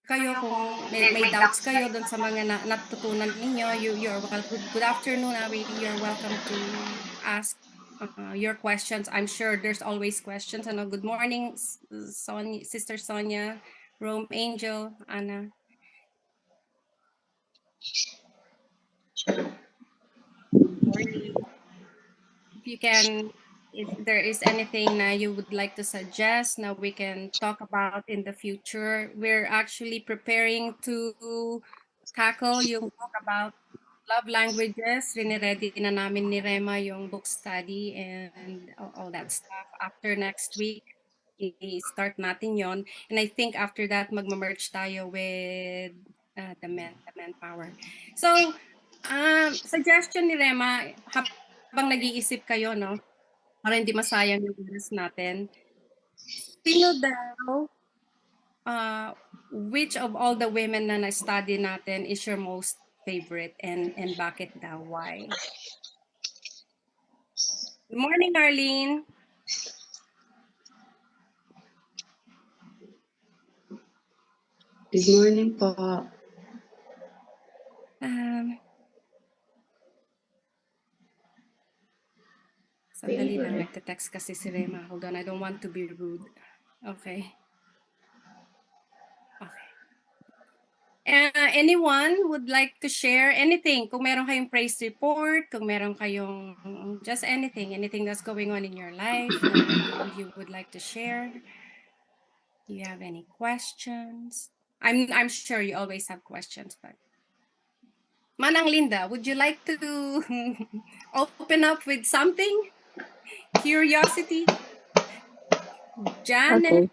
kayo kung may doubts kayo dun sa mga natutunan ninyo, you're welcome. Good afternoon, Abby. You're welcome to ask your questions. I'm sure there's always questions. Ano, good morning, Sonia, Sister Sonia, Rome Angel, Anna. If there is anything na you would like to suggest, now we can talk about in the future. We're actually preparing to tackle yung talk about love languages. Riniready na namin ni Rema yung book study and all that stuff. After next week, i-start natin yon. And I think after that, magma-merge tayo with the manpower. So, suggestion ni Rema, habang nag-iisip kayo, no? Para hindi masayang yung oras natin. Sino daw, which of all the women na na-study natin is your most favorite and bakit daw? Why? Good morning, Arlene. Good morning po. Sandali lang, nagte-text kasi si Rema. Hold on, I don't want to be rude. Okay. Okay. Anyone would like to share anything? Kung meron kayong praise report, kung meron kayong just anything that's going on in your life na you would like to share. Do you have any questions? I'm sure you always have questions, but Manang Linda, would you like to open up with something? Curiosity? Janet?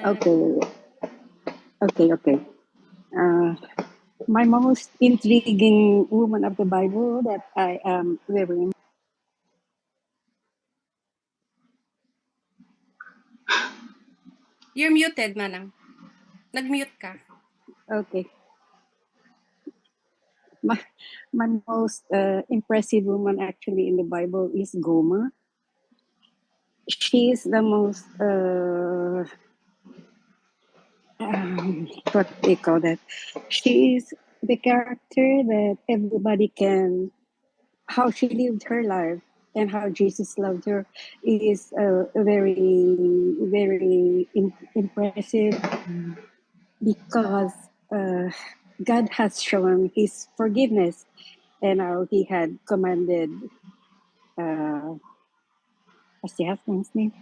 Okay. My most intriguing woman of the Bible that I am very. You're muted, Manang. Nag-mute ka. Okay. My most impressive woman actually in the Bible is Gomer. She is the most what they call that. She is the character that everybody can. How she lived her life and how Jesus loved her is very, very impressive because God has shown His forgiveness and how He had commanded. What's the husband's name?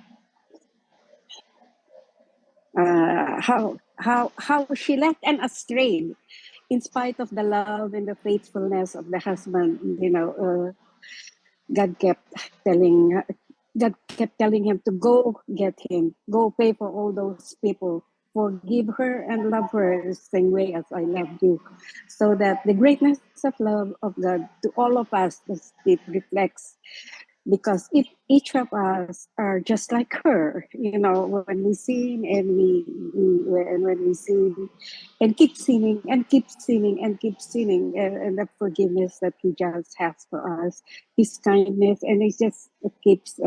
How she left and astray, in spite of the love and the faithfulness of the husband. God kept telling him to go get him, go pay for all those people, forgive her and love her the same way as I loved you. So that the greatness of love of God to all of us, it reflects, because if each of us are just like her, when we sin and when we sin and keep sinning and keep sinning and keep sinning, and the forgiveness that He just has for us, His kindness, and He just keeps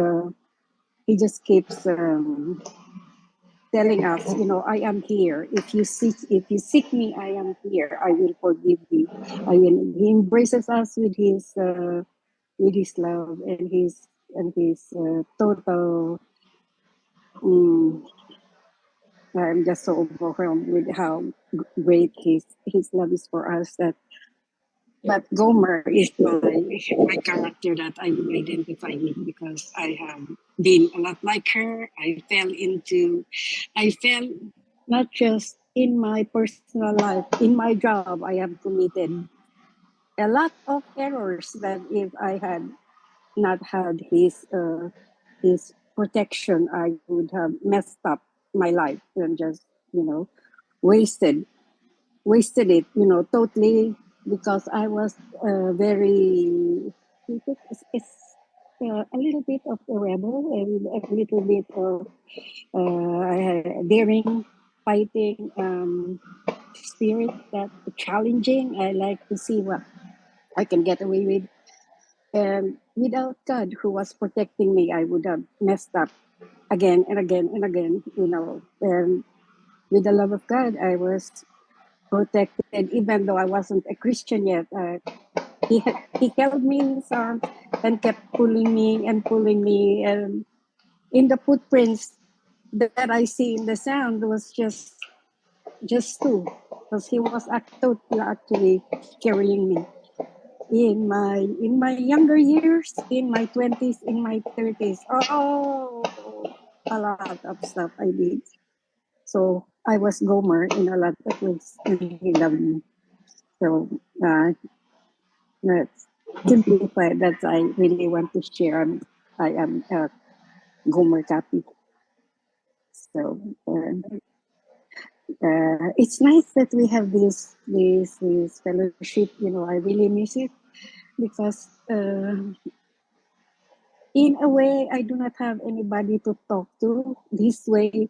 telling us, I am here. If you seek me, I am here. I will forgive you. He embraces us with His love and his total. I'm just so overwhelmed with how great his love is for us. But Gomer is my character that I would identify with, because I have been a lot like her. I fell not just in my personal life, in my job, I have committed a lot of errors that if I had not had his protection, I would have messed up my life and just wasted it totally, because I was very, it's a little bit of a rebel and a little bit of daring, fighting spirit, that challenging. I like to see what I can get away with. And without God, who was protecting me, I would have messed up again and again and again, And with the love of God, I was protected, even though I wasn't a Christian yet. He held me in his arms and kept pulling me, and in the footprints that I see in the sand was just two, because he was actually carrying me in my younger years, in my 20s, in my 30s. Oh, a lot of stuff I did. So I was Gomer in a lot of ways, and he loved me. So that's simplified. That I really want to share. I am a Gomer copy. So it's nice that we have this fellowship. You know, I really miss it because in a way I do not have anybody to talk to this way.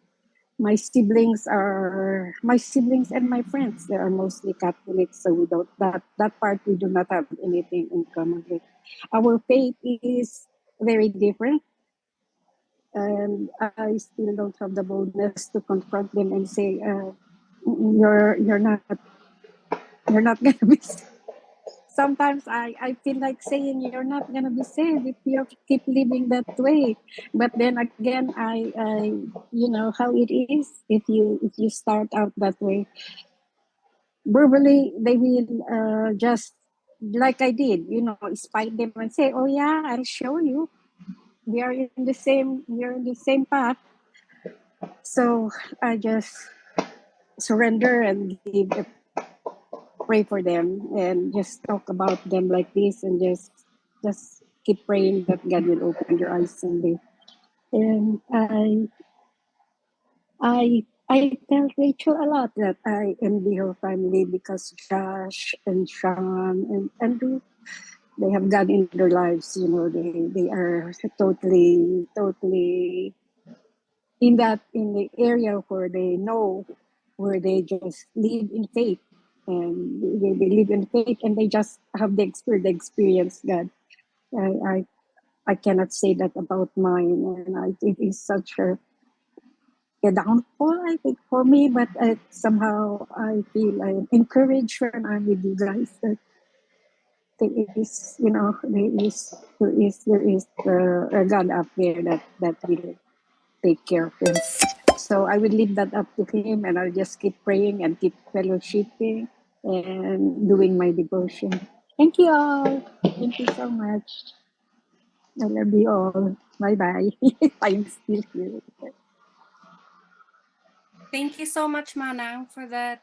My siblings and my friends, they are mostly Catholics, so we don't that part we do not have anything in common with. Our faith is very different, and I still don't have the boldness to confront them and say, you're not gonna be. Sometimes I feel like saying you're not gonna be saved if you keep living that way. But then again, I you know how it is if you start out that way. Verbally, they will just like I did, you know, spite them and say, "Oh yeah, I'll show you. We are in the same path." So I just surrender and pray for them and just talk about them like this and just keep praying that God will open your eyes someday. And I tell Rachel a lot that I envy her family because Josh and Sean and Andrew, they have God in their lives. You know, they are totally in the area where they know, where they just live in faith, and they live in faith and they just have the experience God. I I cannot say that about mine, and it is such a downfall, I think, for me. But somehow I feel I am encouraged when I'm with you guys that there is, you know, there is a God up there that will take care of them. So I will leave that up to him, and I'll just keep praying and keep fellowshipping and doing my devotion. Thank you all. Thank you so much. I love you all. Bye bye. I'm still here. Thank you so much, Manang, for that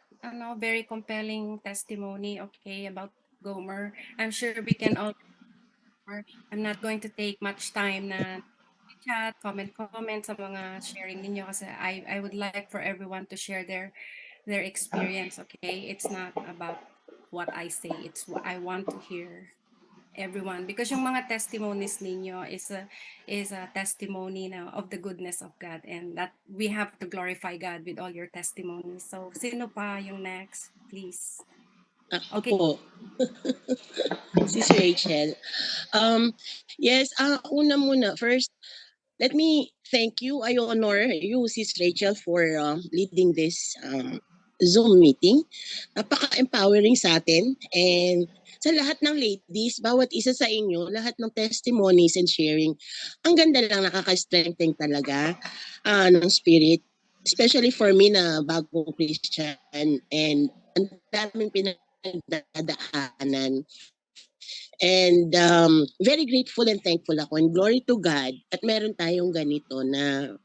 very compelling testimony, okay, about Gomer. I'm sure we can all. I'm not going to take much time na chat, comment sa mga sharing ninyo kasi I would like for everyone to share their experience, okay? It's not about what I say, it's what I want to hear everyone because yung mga testimonies ninyo is a testimony na of the goodness of God, and that we have to glorify God with all your testimonies. So sino pa yung next, please? Ako Okay. po. Sis Rachel. Yes, una muna, first, let me thank you. I honor you, Sis Rachel, for leading this Zoom meeting. Napaka-empowering sa atin. And sa lahat ng ladies, bawat isa sa inyo, lahat ng testimonies and sharing, ang ganda lang, nakaka-strengthen talaga ng spirit. Especially for me na bagong Christian, and ang daming pinagdadaanan. And very grateful and thankful ako. And glory to God at meron tayong ganito na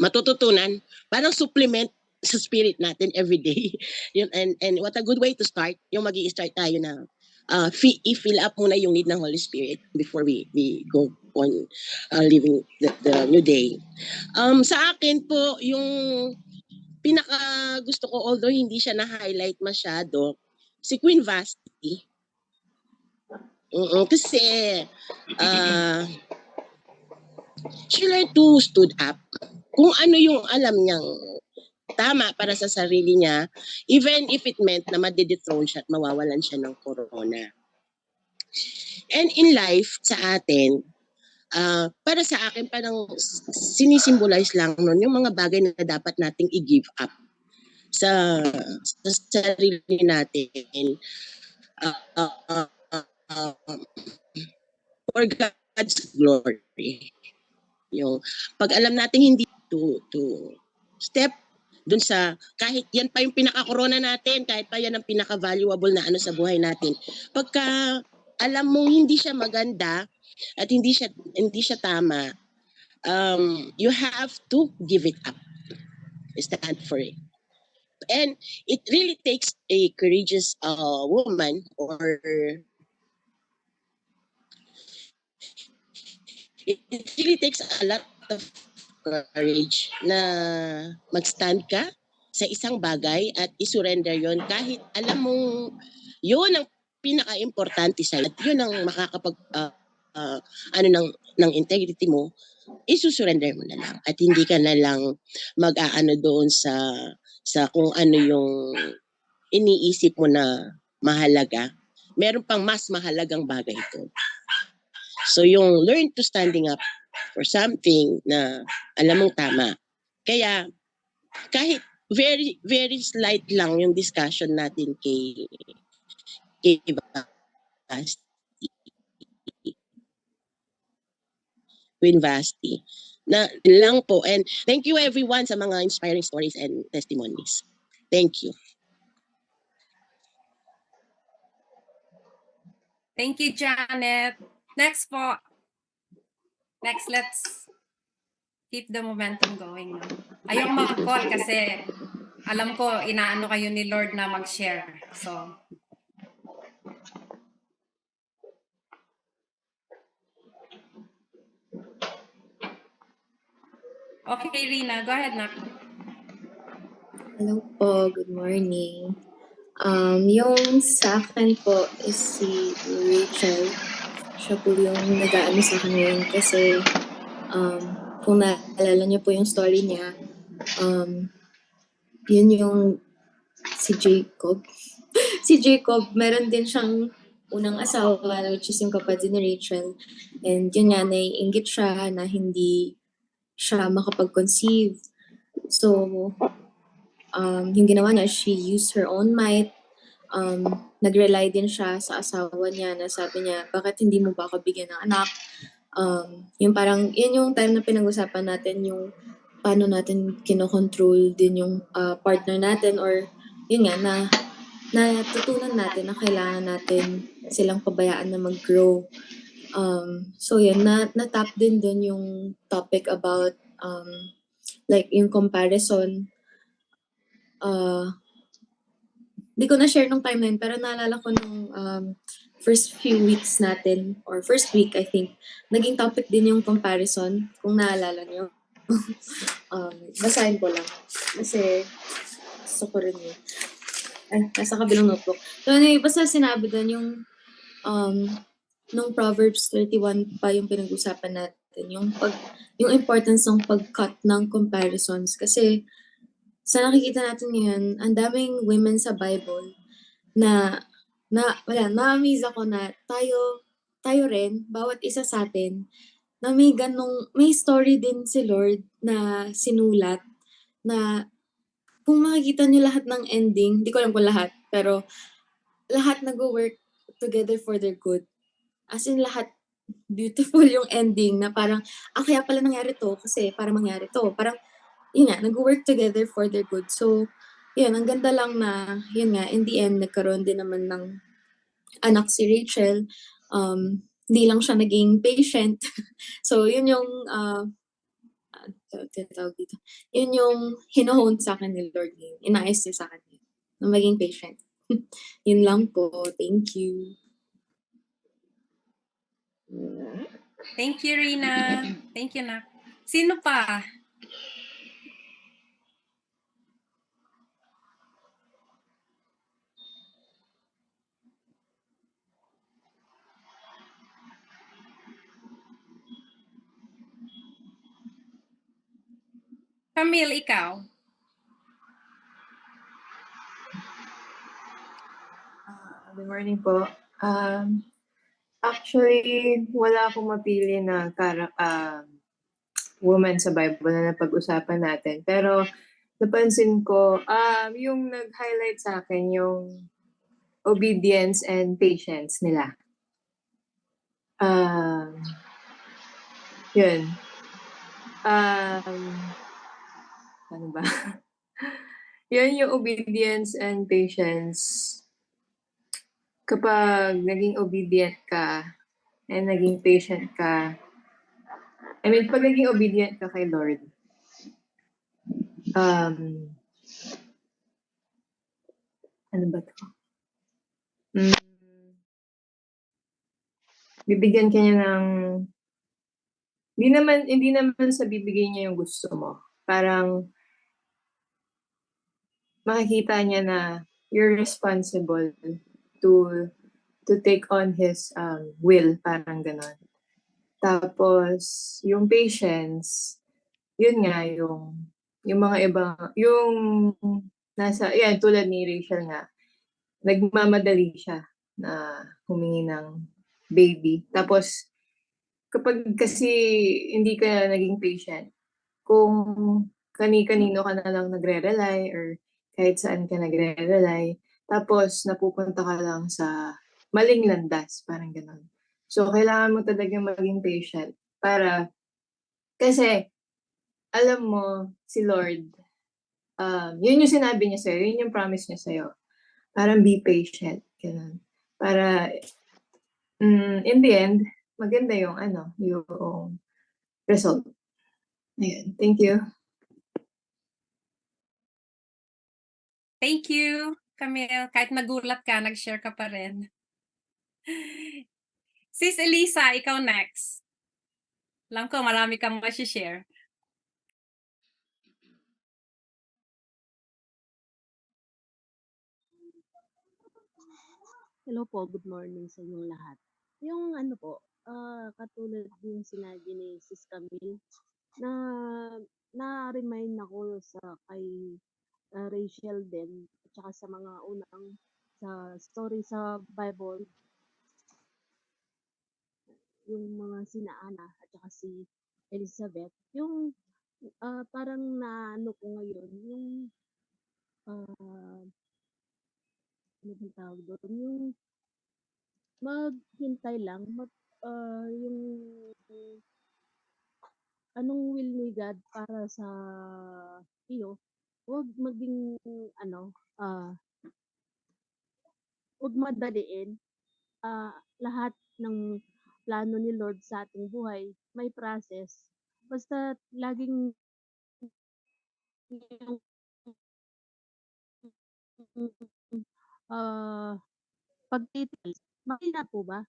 matututunan. Parang supplement sa spirit natin every day. Yun, and what a good way to start. Yung mag-i-start tayo na i-fill up muna yung need ng Holy Spirit before we go on living the new day. Sa akin po, yung pinaka gusto ko, although hindi siya na-highlight masyado, si Queen Vasti. Kasi she learned to stood up. Kung ano yung alam niyang tama para sa sarili niya, even if it meant na madedethrone siya at mawawalan siya ng corona. And in life, sa atin, Para sa akin, parang sinisimbolize lang nun yung mga bagay na dapat nating i-give up sa, sa sarili natin. Uh, uh, uh, for God's glory. Yung pag alam natin hindi to step dun sa kahit yan pa yung pinaka-corona natin, kahit pa yan ang pinaka-valuable na ano sa buhay natin. Pagka alam mong hindi siya maganda at hindi siya tama, you have to give it up. Stand for it. And it really takes a courageous woman, or it really takes a lot of courage na mag-stand ka sa isang bagay at isurrender yon kahit alam mong yun ang pinaka-importante sa'yo at yun ang makakapag ano ng integrity mo, isusurrender mo na lang at hindi ka na lang mag-aano doon sa kung ano yung iniisip mo na mahalaga. Meron pang mas mahalagang bagay ito. So yung learn to standing up for something na alam mong tama. Kaya kahit very very slight lang yung discussion natin kay Vasti, Queen Vasti. Na lang po, and thank you everyone sa mga inspiring stories and testimonies. Thank you. Thank you, Janet. Next po. Next, let's keep the momentum going. No? Ayoko mag-call kasi alam ko inaano kayo ni Lord na mag-share. So, okay, Rina, go ahead na. Hello po, good morning. Yung sa akin po is si Rachel. Siya po yung nag-aano sa akin ngayon kasi kung naalala niyo po yung story niya, yun yung si Jacob. Si Jacob, meron din siyang unang asawa, which is yung kapatid ni Rachel. And yun nga, naiinggit siya na hindi siya makapag-conceive. So, yung ginawa niya, she used her own might. Nag-rely din siya sa asawa niya na sabi niya, bakit hindi mo ba ako bigyan ng anak? Yung parang, yun yung time na pinag-usapan natin, yung paano natin kinokontrol din yung partner natin, or yun nga, na natutunan natin na kailangan natin silang pabayaan na mag-grow. So yun, na-tap din dun yung topic about like yung comparison. Di ko na-share nung time na yun, pero naalala ko nung first few weeks natin, or first week, I think, naging topic din yung comparison, kung naalala niyo. Basahin ko lang. Kasi gusto ko rin yun. Ay, nasa kabilang notebook. So anyway, basta sinabi doon yung nung Proverbs 31 pa yung pinag-usapan natin, yung importance ng pag-cut ng comparisons. Kasi sa nakikita natin ngayon, ang daming women sa Bible na na-amaze ako na tayo rin, bawat isa sa atin, na may story din si Lord na sinulat na kung makikita niyo lahat ng ending, hindi ko alam kung lahat, pero lahat nag-work together for their good. As in lahat, beautiful yung ending na parang, kaya pala nangyari to kasi para mangyari to. Parang, yun nga, nag-work together for their good. So, yun, ang ganda lang na, yun nga, in the end, nagkaroon din naman ng anak si Rachel. Hindi lang siya naging patient. So, yun yung, tawag dito. Yun yung hinohone sa akin ni Lord. Inayos niya sa akin. Na maging patient. Yun lang po. Thank you. Thank you, Rina. Thank you, Nak. Sino pa? Camille, ikaw? Good morning po. Actually, wala akong mapili na woman sa Bible na napag-usapan natin. Pero napansin ko, yung nag-highlight sa akin yung obedience and patience nila. Yun. Ano ba? Yun yung obedience and patience. Kapag naging obedient ka and naging patient ka, pag naging obedient ka kay Lord, ano ba to? Bibigyan ka niya ng, hindi naman sa bibigyan niya yung gusto mo. Parang, makikita niya na you're responsible to take on His will, parang ganon. Tapos, yung patience, yun nga, yung mga iba, yung yan, tulad ni Rachel nga, nagmamadali siya na humingi ng baby. Tapos, kapag kasi hindi ka naging patient, kung kani-kanino ka na lang nagre-rely or kahit saan ka nagre-rely, tapos napupunta ka lang sa maling landas, parang gano'n. So, kailangan mo talaga maging patient kasi alam mo, si Lord, yun yung sinabi niya sa'yo, yun yung promise niya sa'yo. Parang be patient, gano'n. Para, in the end, maganda yung yung result. Ayun, thank you. Thank you, Camille. Kahit nagulat ka, nag-share ka pa rin. Sis Elisa, ikaw next. Alam ko, marami kang share. Hello po, good morning sa inyong lahat. Yung ano po, katulad yung sinabi ni Sis Camille, na-remind ako kay Rachel din, at saka sa mga unang sa story sa Bible, yung mga sina Anna at saka si Elizabeth, yung parang naano ko ngayon, yung ano bang tawag doon, yung maghintay lang, yung anong will ni God para sa iyo, huwag maging huwag madaliin. Lahat ng plano ni Lord sa ating buhay may process. Basta laging pagtitis. Mahina po ba?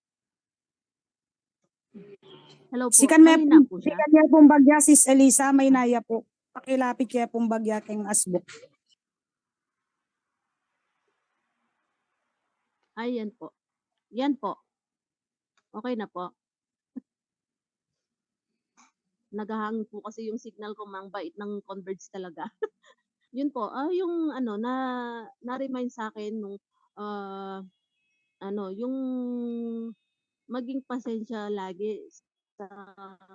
Hello po, mahina po siya. Sikan niya pong bagya, Sis Elisa, may naya po. Pakilapit kaya pong bagya keng asbok. Ay, yan po. Yan po. Okay na po. Naghahangin po kasi yung signal ko, mang bait ng Converge talaga. Yun po, yung na-remind sa akin nung yung maging pasensya lagi sa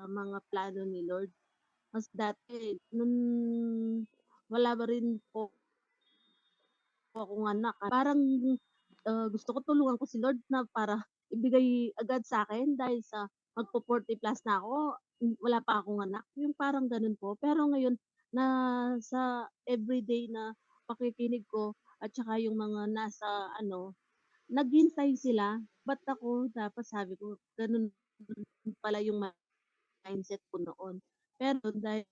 mga plano ni Lord. Mas dati, nung wala ba rin po akong anak, parang gusto ko tulungan ko si Lord na para ibigay agad sa akin dahil sa magpo-40 plus na ako, wala pa akong anak. Yung parang ganun po. Pero ngayon, na sa everyday na pakikinig ko at saka yung mga nasa naghintay sila. Ba't ako dapat, sabi ko, ganun pala yung mindset ko noon. Pero dahil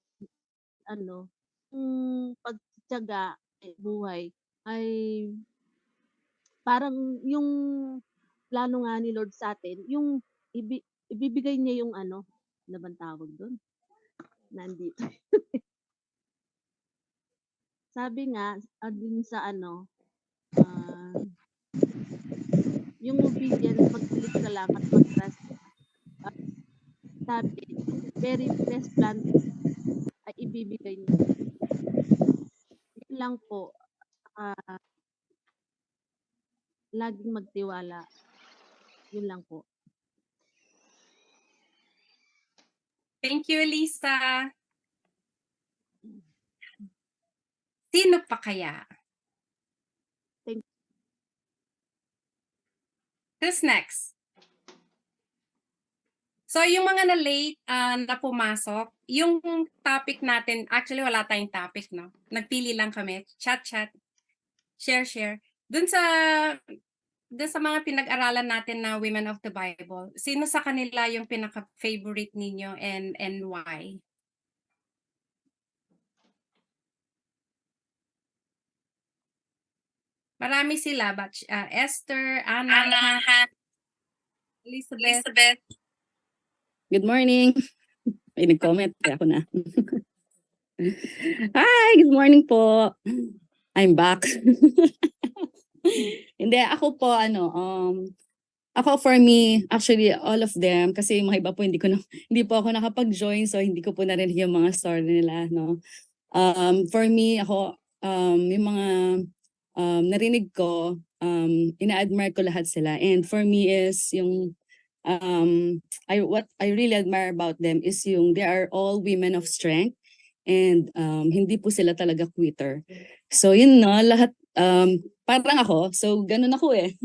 yung pagtitiyaga buhay ay parang yung plano nga ni Lord sa atin, yung ibibigay niya yung ano bang tawag doon? Nandito. Sabi nga, din sa yung obedience, magpilit ka lang at mag-trust. Sabi, yung very best plan ay ibibigay niya. Yun lang po, laging magtiwala. Yun lang po. Thank you, Lisa. Sino pa kaya? Who's next? So, yung mga na-late na pumasok, yung topic natin, actually wala tayong topic, no? Nagpili lang kami, chat-chat, share-share. Dun sa mga pinag-aralan natin na Women of the Bible, sino sa kanila yung pinaka-favorite ninyo and why? Marami sila, but Esther, Anna, Elizabeth. Good morning. May nag-comment. Kaya ako na. Hi, good morning po. I'm back. Hindi, ako po, ako for me, actually, all of them, kasi yung mga iba po, hindi po ako nakapag-join, so hindi ko po narinig yung mga story nila, no? For me, ako, yung mga narinig ko, ina-admire ko lahat sila. And for me is yung what I really admire about them is they are all women of strength and hindi po sila talaga quitter. So yun no, lahat parang ako, so ganun ako eh.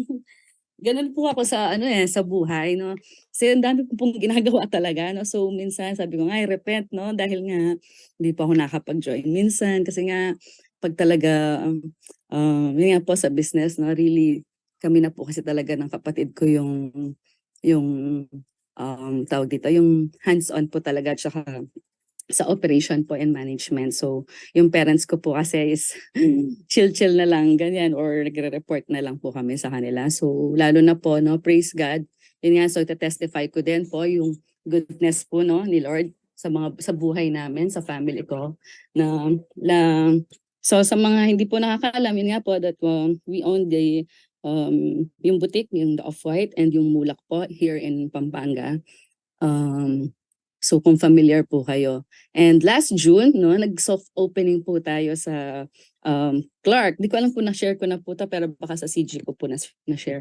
Ganun po ako sa sa buhay no. Kasi ang dami ko pong ginagawa talaga no. So minsan sabi ko nga I repent no dahil nga hindi pa ako nakapag-join minsan kasi nga pag talaga yun nga po sa business no, really kami na po kasi talaga ng kapatid ko yung tawag dito, yung hands-on po talaga tsaka sa operation po and management. So, yung parents ko po kasi is chill-chill na lang, ganyan, or nagre-report na lang po kami sa kanila. So, lalo na po, no, praise God. Yun nga, so, testify ko din po yung goodness po, no, ni Lord sa buhay namin, sa family ko. So, sa mga hindi po nakakaalam, yun nga po, that we own yung boutique, yung The Off-White, and yung Mulak po here in Pampanga. So kung familiar po kayo. And last June, no, nag-soft opening po tayo sa Clark. Di ko alam kung na-share ko na po ito, pero baka sa CG ko po na-share.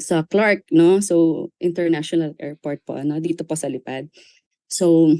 Sa Clark, no, so International Airport po, no, dito po sa Lipad. So,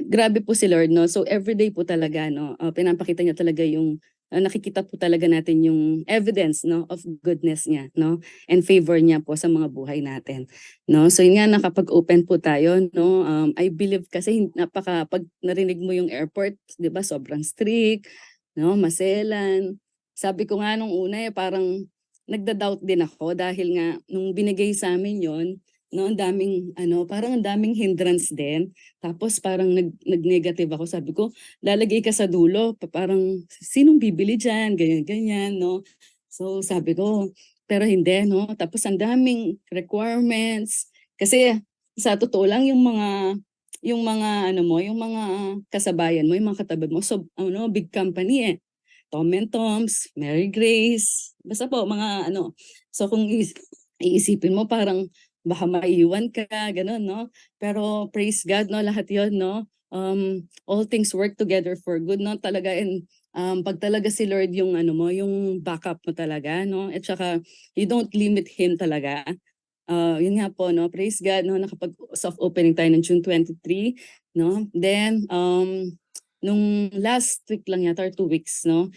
grabe po si Lord, no? So everyday po talaga, no, pinapakita niya talaga yung nakikita po talaga natin yung evidence no of goodness niya no and favor niya po sa mga buhay natin no. So yun nga, nakapag-open po tayo no. I believe kasi pag narinig mo yung airport, 'di ba, sobrang strict no, maselan. Sabi ko nga nung una parang nagda-doubt din ako dahil nga nung binigay sa amin yon no, ang daming parang ang daming hindrance din. Tapos parang nag-negative ako. Sabi ko, lalagay ka sa dulo, parang sinong bibili diyan, ganyan, no. So sabi ko, pero hindi, no. Tapos ang daming requirements kasi sa totoo lang yung mga yung mga kasabayan mo, yung mga katabi mo, so big company eh. Tom and Tom's, Mary Grace, basta po mga So kung iisipin mo parang baka maiwan ka, ganun, no? Pero praise God, no, lahat yon no? All things work together for good, no? Talaga, and pag talaga si Lord yung yung backup mo talaga, no? At saka, you don't limit Him talaga. Yun nga po, no? Praise God, no? Nakapag-soft opening tayo ng June 23, no? Then, nung last week lang yata or 2 weeks, no?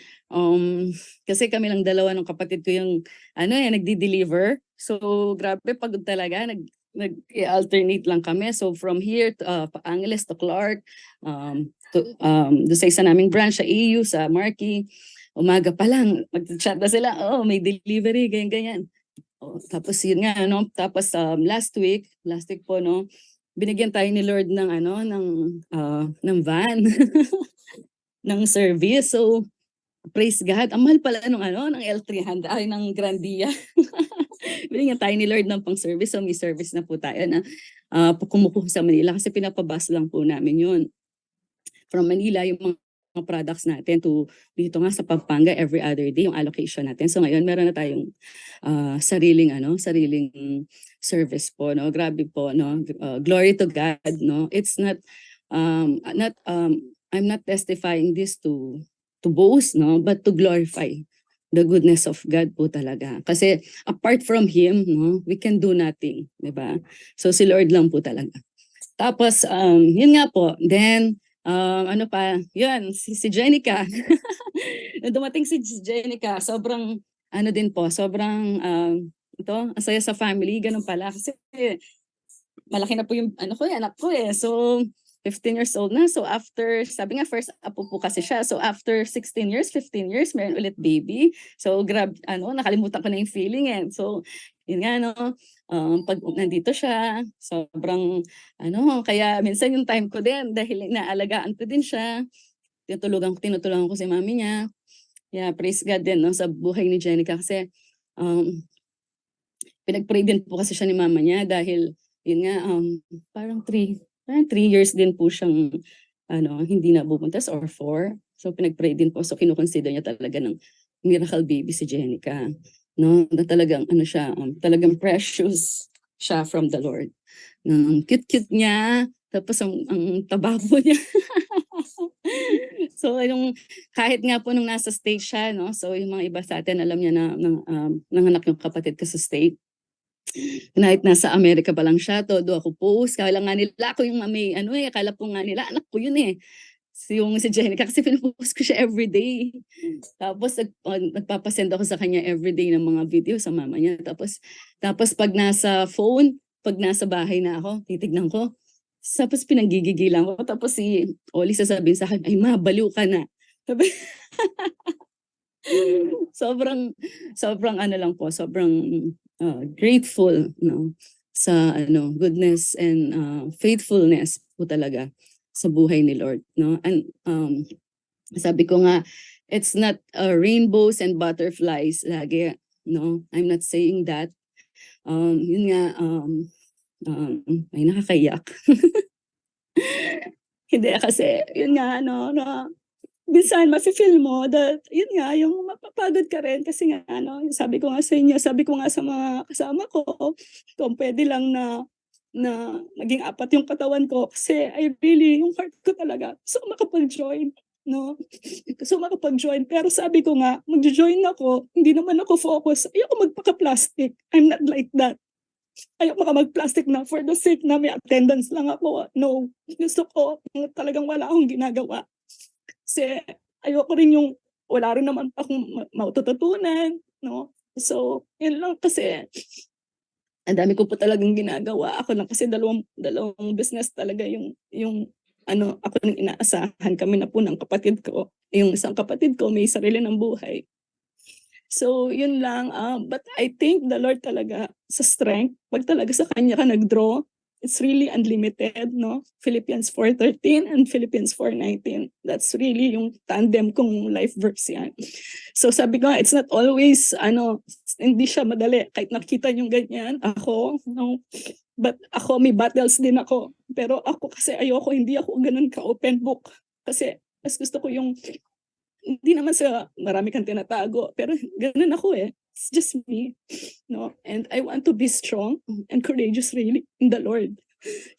Kasi kami lang dalawa ng kapatid ko yung nagdi-deliver. So grabe, pagod talaga. Nag-alternate lang kami. So from here to Angeles to Clark, do sa isa naming branch sa EU, sa Marquee, umaga pa lang, mag-chat na sila, may delivery, ganyan-ganyan. Tapos yun nga, no? Tapos last week po, no? Binigyan tayo ni Lord ng ng van ng service. So praise God. Ang mahal pala ng L300 ay ng Grandia. Binigyan tayo ni Lord ng pang-service. So may service na po tayo na kumukuha sa Manila kasi pinapabas lang po namin yun. From Manila yung mga products natin to dito nga sa Pampanga every other day yung allocation natin. So ngayon meron na tayong sariling service po, no. Grabe po, no. Glory to God, no. It's not I'm not testifying this to boast, no, but to glorify the goodness of God po talaga. Kasi apart from Him, no, we can do nothing, di ba? So si Lord lang po talaga. Tapos, yun nga po. Then, ano pa, yun, si Jenica. Nung dumating si Jenica, sobrang, ano din po, sobrang, ang saya sa family, ganun pala. Kasi, malaki na po yung, anak ko eh. So, 15 years old na. So, after, sabi nga, first apo po kasi siya. So, after 16 years, 15 years, meron ulit baby. So, nakalimutan ko na yung feeling eh. So, yun nga, pag nandito siya, sobrang, kaya minsan yung time ko din, dahil naalagaan ko din siya, tinutulungan ko si mami niya. Yeah, praise God din, sa buhay ni Jenica kasi, pinag-pray din po kasi siya ni mama niya dahil, yun nga, parang 3 years din po siyang, hindi na pupuntas or 4. So, pinag-pray din po. So, kinukonsider niya talaga ng miracle baby si Jenica. No, na talagang, siya, talagang precious siya from the Lord. Cute-cute niya. Tapos, ang taba po niya. So, kahit nga po nung nasa state siya, no? So, yung mga iba sa atin, alam niya na, nanganak yung kapatid ko sa state. Kahit nasa Amerika pa lang siya, todo ako post. Kala nga nila ako yung may akala po nga nila, anak ko yun eh. Si Jenica kasi pinupost ko siya everyday. Tapos nagpapasend ako sa kanya everyday ng mga video sa mama niya. Tapos pag nasa phone, pag nasa bahay na ako, titignan ko. Tapos pinanggigigilan ko. Tapos si Oli sasabihin sa akin, ay ma, baliw ka na. Sabi, sobrang lang po, sobrang grateful sa goodness and faithfulness po talaga sa buhay ni Lord, no? And sabi ko nga, it's not rainbows and butterflies lagi, no? I'm not saying that. Yun nga, ay nakakayak. Hindi kasi yun nga minsan mafe-feel mo that yun nga yung mapapagod ka rin kasi nga sabi ko nga sa inyo, sabi ko nga sa mga kasama ko, kung pwede lang na maging 4 yung katawan ko kasi yung heart ko talaga gusto ko makapag-join, no? Gusto ko makapag-join pero sabi ko nga mag-join ako, hindi naman ako focus, ayoko magpaka-plastic, I'm not like that. Ayoko mag-plastic na for the sake na may attendance lang ako. No, gusto ko talagang wala akong ginagawa. Kasi ayoko rin yung wala rin naman akong matututunan, no? So, yun lang kasi ang dami ko po talagang ginagawa. Ako lang kasi dalawang business talaga yung ako nang inaasahan kami na po ng kapatid ko. Yung isang kapatid ko may sarili ng buhay. So, yun lang. But I thank the Lord talaga sa strength. Pag talaga sa Kanya ka nag-draw, it's really unlimited, no? Philippians 4:13 and Philippians 4:19. That's really yung tandem kong life verse yan. So sabi ko, it's not always, hindi siya madali. Kahit nakita yung ganyan, ako, no? But ako, may battles din ako. Pero ako kasi hindi ako ganun ka-open book. Kasi mas gusto ko yung, hindi naman sa marami kang tinatago, pero ganun ako eh. It's just me, no? And I want to be strong and courageous really in the Lord.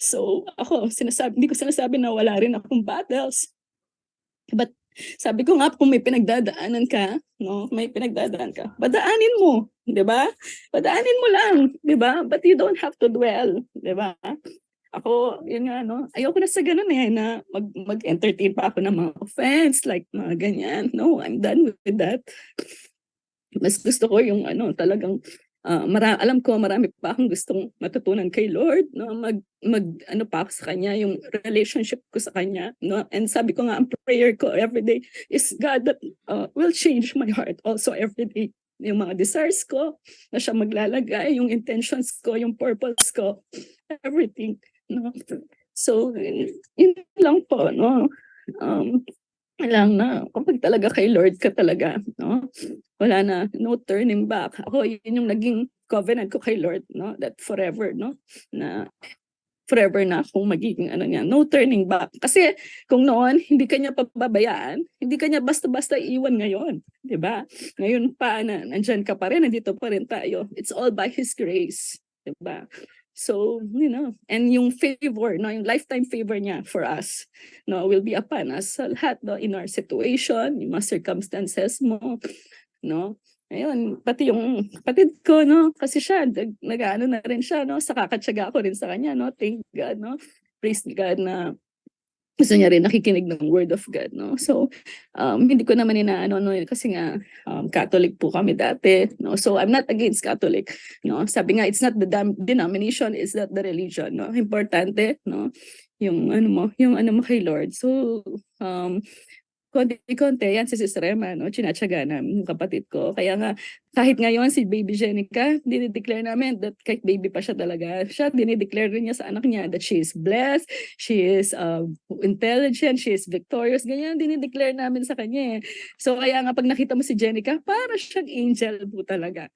So ako, hindi ko sinasabi na wala rin akong battles. But sabi ko nga, kung may pinagdadaanan ka, no? May pinagdadaan ka, badaanin mo, di ba? Badaanin mo lang, di ba? But you don't have to dwell, di ba? Ako, yun nga, ayoko na sa ganun eh, na mag-entertain pa ako ng mga offense, like mga ganyan. No, I'm done with that. Mas gusto ko yung talagang, alam ko marami pa akong gustong matutunan kay Lord, no? Pa ako sa Kanya, yung relationship ko sa Kanya, no? And sabi ko nga, ang prayer ko everyday is God that will change my heart also everyday. Yung mga desires ko, na siya maglalagay, yung intentions ko, yung purpose ko, everything. No? So, yun lang po, no? Lang na, kapag talaga kay Lord ka talaga, no? Wala na, no turning back. Ako, yun yung naging covenant ko kay Lord, no? That forever, no? Na forever na akong magiging no turning back. Kasi kung noon, hindi kanya pababayaan, hindi kanya basta-basta iiwan ngayon. Diba? Ngayon pa, nandyan ka pa rin, nandito pa rin tayo. It's all by His grace. Diba? So, and yung favor, yung lifetime favor niya for us, will be upon us sa lahat, in our situation, yung mga circumstances mo, no? Ayun, pati yung kapatid ko, kasi siya, nag-ano na rin siya, sa kakatsaga ko rin sa kanya, thank God, praise God na gusto niya rin nakikinig ng word of God, no? So, hindi ko naman inaano, no, kasi nga, Catholic po kami dati, no? So, I'm not against Catholic, no? Sabi nga, it's not the denomination, it's not the religion, no? Importante, no? Yung ano mo kay Lord. So, konti-konti, yan si Sis Rema, no? Chinatsaga namin yung kapatid ko. Kaya nga, kahit ngayon si Baby Jenica, dinideclare namin that kahit baby pa siya talaga, siya dinideclare rin niya sa anak niya that she is blessed, she is intelligent, she is victorious, ganyan dinideclare namin sa kanya eh. So kaya nga pag nakita mo si Jenica, para siyang angel po talaga.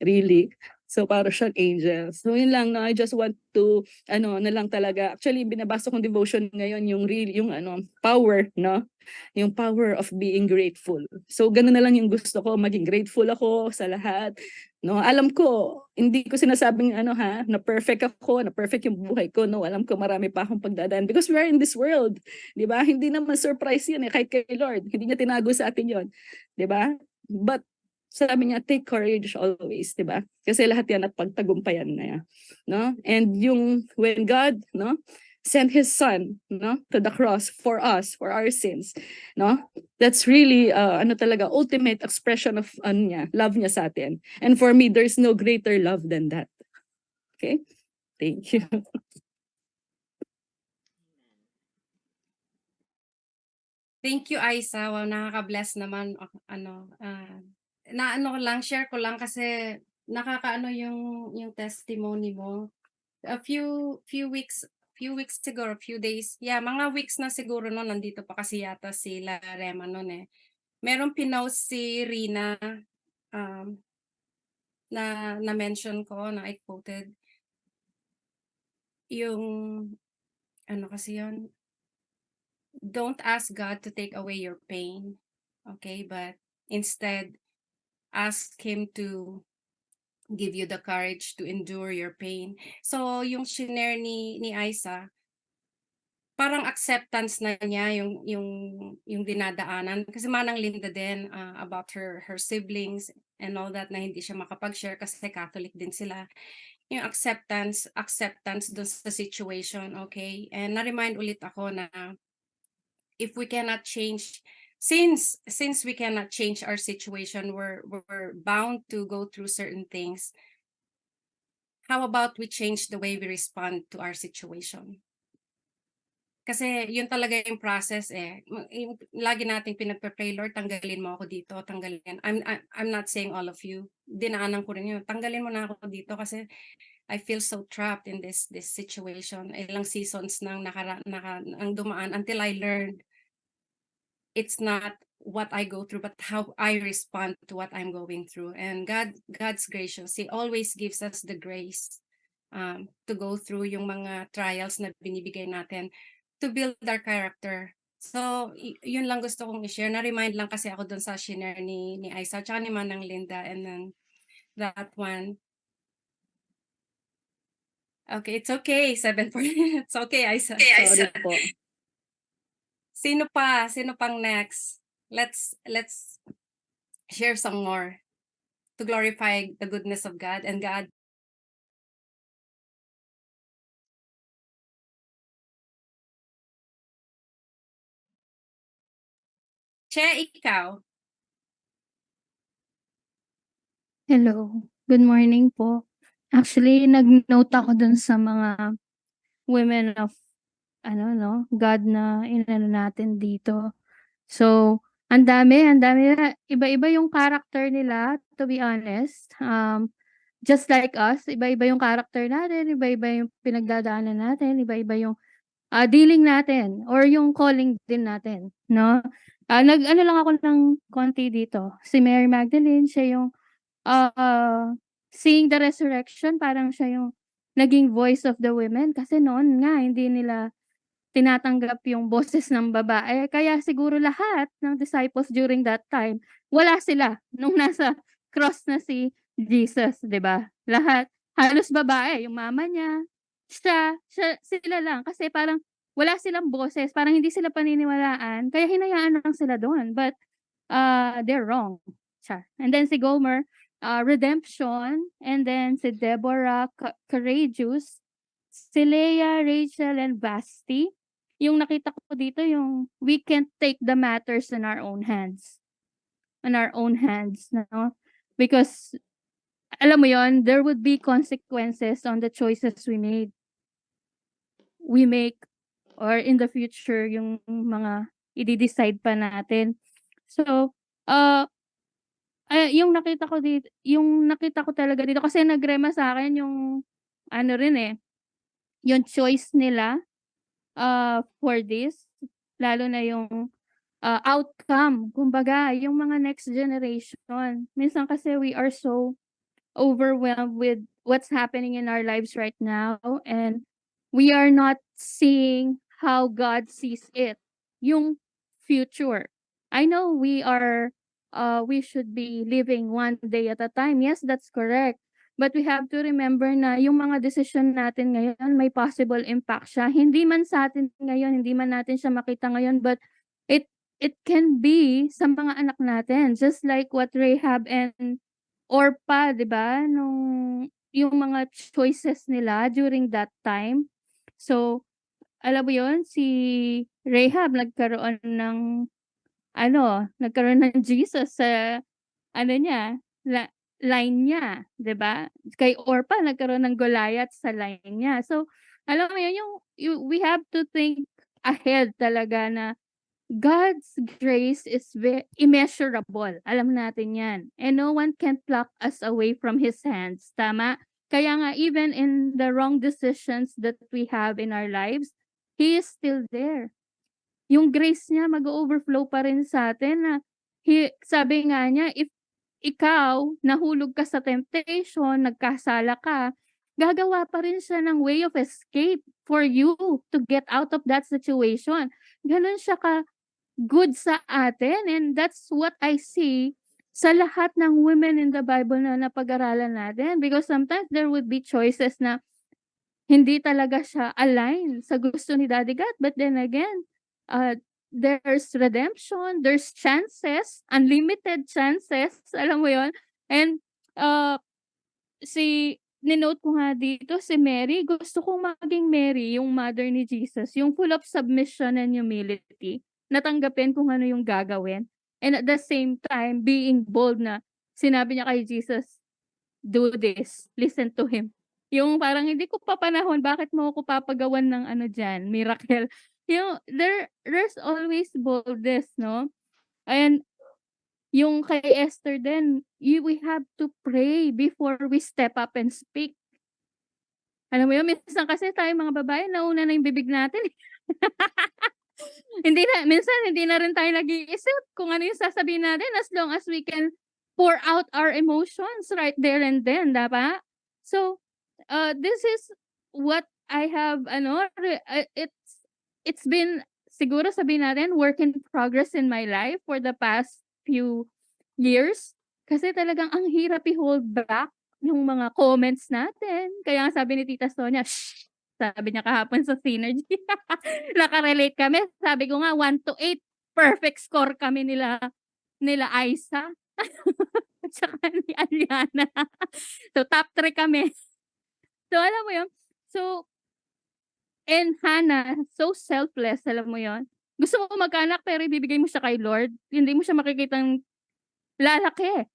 Really. So para siyang angel. So yun lang, no? I just want to, na lang talaga. Actually, binabasa kong devotion ngayon, yung power, no? Yung power of being grateful. So ganun na lang yung gusto ko, maging grateful ako sa lahat. No, alam ko, hindi ko sinasabing na perfect ako, na perfect yung buhay ko. No, alam ko marami pa akong pagdadaan because we are in this world. 'Di ba? Hindi naman surprise 'yan kahit kay Lord. Hindi niya tinago sa atin 'yon. 'Di ba? But sabi niya, take courage always, 'di ba? Kasi lahat 'yan at pagtagumpayan na 'yan, no? And yung when God, no, sent his son, no, to the cross for us, for our sins, no? That's really talaga ultimate expression of love niya sa atin. And for me, there's no greater love than that. Okay? Thank you. Thank you, Aisa. Wow, nakaka-bless naman. Ko lang, share ko lang kasi nakakaano yung testimony mo. A few weeks ago, a few days, mga weeks na siguro noon, nandito pa kasi yata sila Rema noon eh. Merong pinost si Rina na mention ko, na I quoted yung kasi yun, don't ask God to take away your pain, okay, but instead ask him to give you the courage to endure your pain. So yung shinare ni Aisa, parang acceptance na niya yung dinadaanan, kasi Manang Linda din about her siblings and all that, na hindi siya makapag-share kasi Catholic din sila. Yung acceptance dun sa situation, okay? And na-remind ulit ako na if we cannot change, since we cannot change our situation, we're bound to go through certain things. How about we change the way we respond to our situation? Kasi yun talaga yung process eh. Lagi nating pinagpe-pray, Lord, tanggalin mo ako dito, tanggalin. I'm not saying all of you. Dinaanan ko rin yun. Tanggalin mo na ako dito kasi I feel so trapped in this situation. Ilang seasons nang ang dumaan until I learned it's not what I go through, but how I respond to what I'm going through. And God's gracious. He always gives us the grace to go through yung mga trials na binibigay natin to build our character. So, yun lang gusto kong i-share. Na-remind lang kasi ako dun sa shinare ni Aisa, tsaka ni Manang Linda, and then that one. Okay, it's okay. 7 it's okay, Aisa. Sorry po. Sino pang next? Let's share some more to glorify the goodness of God and God. Che, ikaw. Hello, good morning po. Actually, nag-note ako dun sa mga women of God na inano natin dito. So, ang dami na, iba-iba yung character nila, to be honest. Just like us, iba-iba yung character natin, iba-iba yung pinagdadaanan natin, iba-iba yung dealing natin or yung calling din natin, no? Nag-ano lang ako ng konti dito. Si Mary Magdalene, siya yung seeing the resurrection, parang siya yung naging voice of the women kasi noon nga hindi nila tinatanggap yung boses ng babae. Kaya siguro lahat ng disciples during that time, wala sila nung nasa cross na si Jesus, 'di ba? Lahat halos babae, yung mama niya, sila lang kasi parang wala silang boses, parang hindi sila paniniwalaan, kaya hinayaan lang sila doon. But they're wrong. And then si Gomer, redemption, and then si Deborah, courageous, Si Leah, Rachel, and Vasti, yung nakita ko dito yung we can't take the matters in our own hands. In our own hands, no? Because, alam mo yon, there would be consequences on the choices we make, or in the future, yung mga i-decide pa natin. So, yung nakita ko talaga dito kasi nagrema sa akin yung ano rin eh, yung choice nila for this, lalo na yung outcome, kumbaga, yung mga next generation. Minsan kasi we are so overwhelmed with what's happening in our lives right now, and we are not seeing how God sees it, yung future. I know we should be living one day at a time. Yes, that's correct. But we have to remember na yung mga decision natin ngayon may possible impact siya. Hindi man sa atin ngayon, hindi man natin siya makita ngayon, but it it can be sa mga anak natin. Just like what Rahab and Orpah, 'di ba, yung mga choices nila during that time. So, alam mo yun, si Rahab nagkaroon ng Jesus sa ano niya, line niya, 'di ba? Kay Orpah nagkaroon ng Goliath sa line niya. So, alam mo yun, we have to think ahead talaga na God's grace is immeasurable. Alam natin 'yan. And no one can pluck us away from His hands. Tama? Kaya nga even in the wrong decisions that we have in our lives, He is still there. Yung grace niya mag-overflow pa rin sa atin na sabi nga niya, if ikaw nahulog ka sa temptation, nagkasala ka, gagawa pa rin siya ng way of escape for you to get out of that situation. Gano'n siya good sa atin, and that's what I see sa lahat ng women in the Bible na napag-aralan natin, because sometimes there would be choices na hindi talaga siya align sa gusto ni Daddy God, but then again, there's redemption, there's chances, unlimited chances, alam mo yon. And ninote ko nga dito si Mary, gusto kong maging Mary, yung mother ni Jesus, yung full of submission and humility, natanggapin kung ano yung gagawin. And at the same time, being bold na sinabi niya kay Jesus, do this, listen to him. Yung parang hindi ko pa panahon, bakit mo ako papagawan ng ano dyan, miracle. Yung there's always boldness, no? And yung kay Esther din, we have to pray before we step up and speak. Alam mo yun, minsan kasi tayo mga babae, nauna na yung bibig natin. Minsan hindi na rin tayo nag-iisip kung ano yung sasabihin natin, as long as we can pour out our emotions right there and then, diba? So, this is what I have, it's been, siguro sabihin natin, work in progress in my life for the past few years. Kasi talagang ang hirap i-hold back yung mga comments natin. Kaya nga sabi ni Tita Sonia, shh! Sabi niya kahapon sa Synergy. Naka-relate kami. Sabi ko nga, 1 to 8, perfect score kami nila Aisa. At saka ni Aliana. So, top 3 kami. So, alam mo yun? So, and Hannah, so selfless, alam mo yon. Gusto mo magkaanak pero ibibigay mo siya kay Lord. Hindi mo siya makikitang lalaki.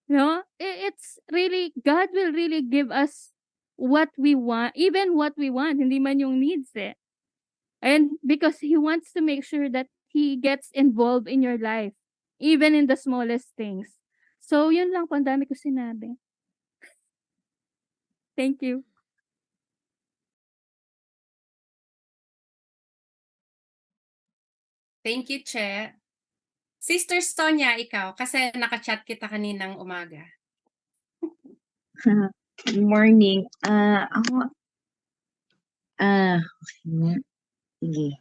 No? It's really, God will really give us what we want, even what we want, hindi man yung needs eh. And because He wants to make sure that He gets involved in your life, even in the smallest things. So, yun lang po, ang dami ko sinabi. Thank you. Thank you, Che. Sister Sonia, ikaw, kasi nakachat kita kaninang umaga. Good morning. Ako, sige.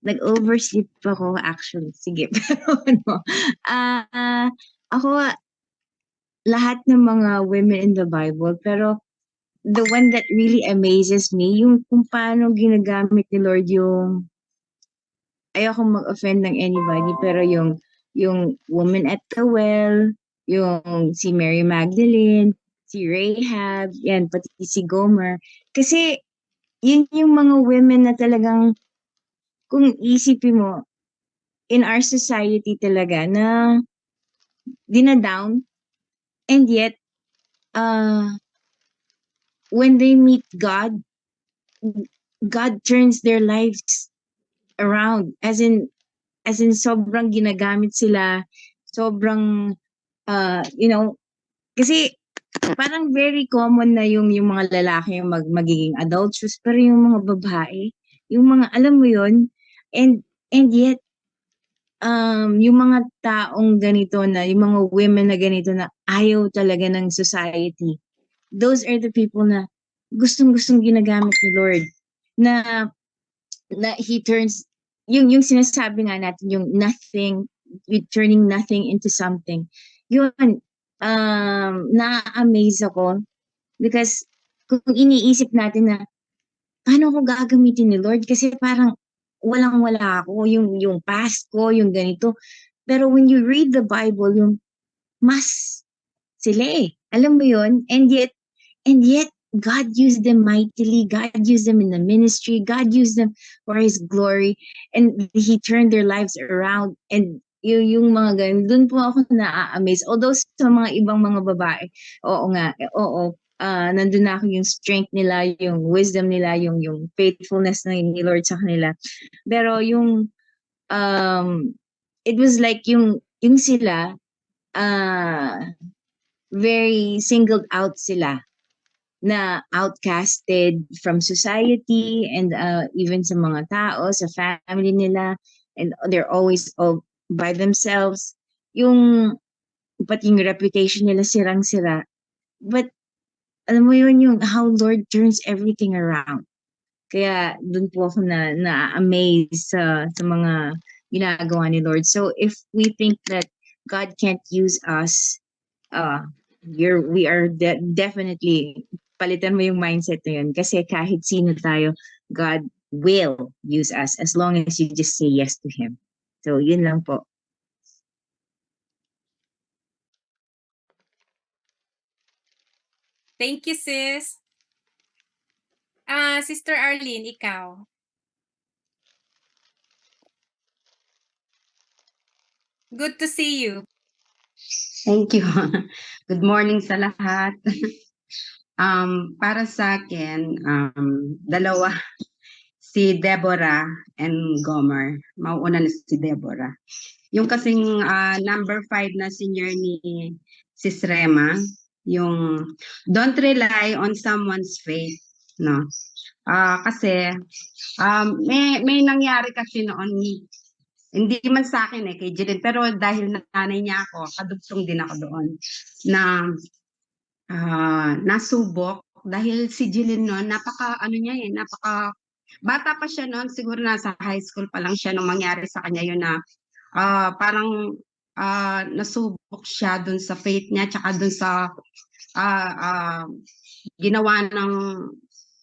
Nag-oversleep ako actually. Sige, pero ano, ako, lahat ng mga women in the Bible, pero the one that really amazes me, yung kung paano ginagamit ni Lord yung, ayokong mag-offend ng anybody, pero yung woman at the well, yung si Mary Magdalene, si Rahab, yan, pati si Gomer. Kasi, yun yung mga women na talagang, kung isipin mo, in our society talaga, na dinadown, and yet, when they meet God, God turns their lives around. As in sobrang ginagamit sila, sobrang, kasi parang very common na yung mga lalaki yung magiging adulterous, pero yung mga babae, yung mga, alam mo yun, and yet, yung mga taong ganito na, yung mga women na ganito na ayaw talaga ng society, those are the people na gustong-gustong ginagamit ni Lord, na He turns, yung sinasabi nga natin, yung nothing, you turning nothing into something. Yun, na-amaze ako because kung iniisip natin na paano ko gagamitin ni Lord, kasi parang walang-wala ako, yung past ko, yung ganito. Pero when you read the Bible, yung mas sila alam mo yun? And yet, God used them mightily. God used them in the ministry. God used them for His glory. And He turned their lives around. And yung mga ganun, dun po ako na-amaze. Although sa mga ibang mga babae, oo nga, oo, nandun na ako yung strength nila, yung wisdom nila, yung faithfulness ni Lord sa kanila. Pero yung, it was like yung sila, very singled out sila, na outcasted from society and even sa mga tao, sa family nila, and they're always all by themselves. Yung pati yung reputation nila sirang-sira. But alam mo yun, yung how Lord turns everything around. Kaya dun po ako na-amaze sa mga ginagawa ni Lord. So if we think that God can't use us, we are definitely, palitan mo yung mindset na yun, kasi kahit sino tayo, God will use us as long as you just say yes to Him. So yun lang po. Thank you, sis. Sister Arlene, ikaw. Good to see you. Thank you. Good morning sa lahat. Para sa akin, dalawa, si Deborah and Gomer. Mauuna na si Deborah. Yung kasing number 5 na senior ni Sis Rema, yung don't rely on someone's faith, no? Kasi may nangyari kasi noon, hindi man sa akin kay Jeline, pero dahil nanay niya ako, kadugtong din ako doon, na nasubok dahil si Jeline noon, napaka bata pa siya noon, siguro nasa high school pa lang siya nung mangyari sa kanya yun, na parang nasubok siya dun sa faith niya, tsaka dun sa ginawa ng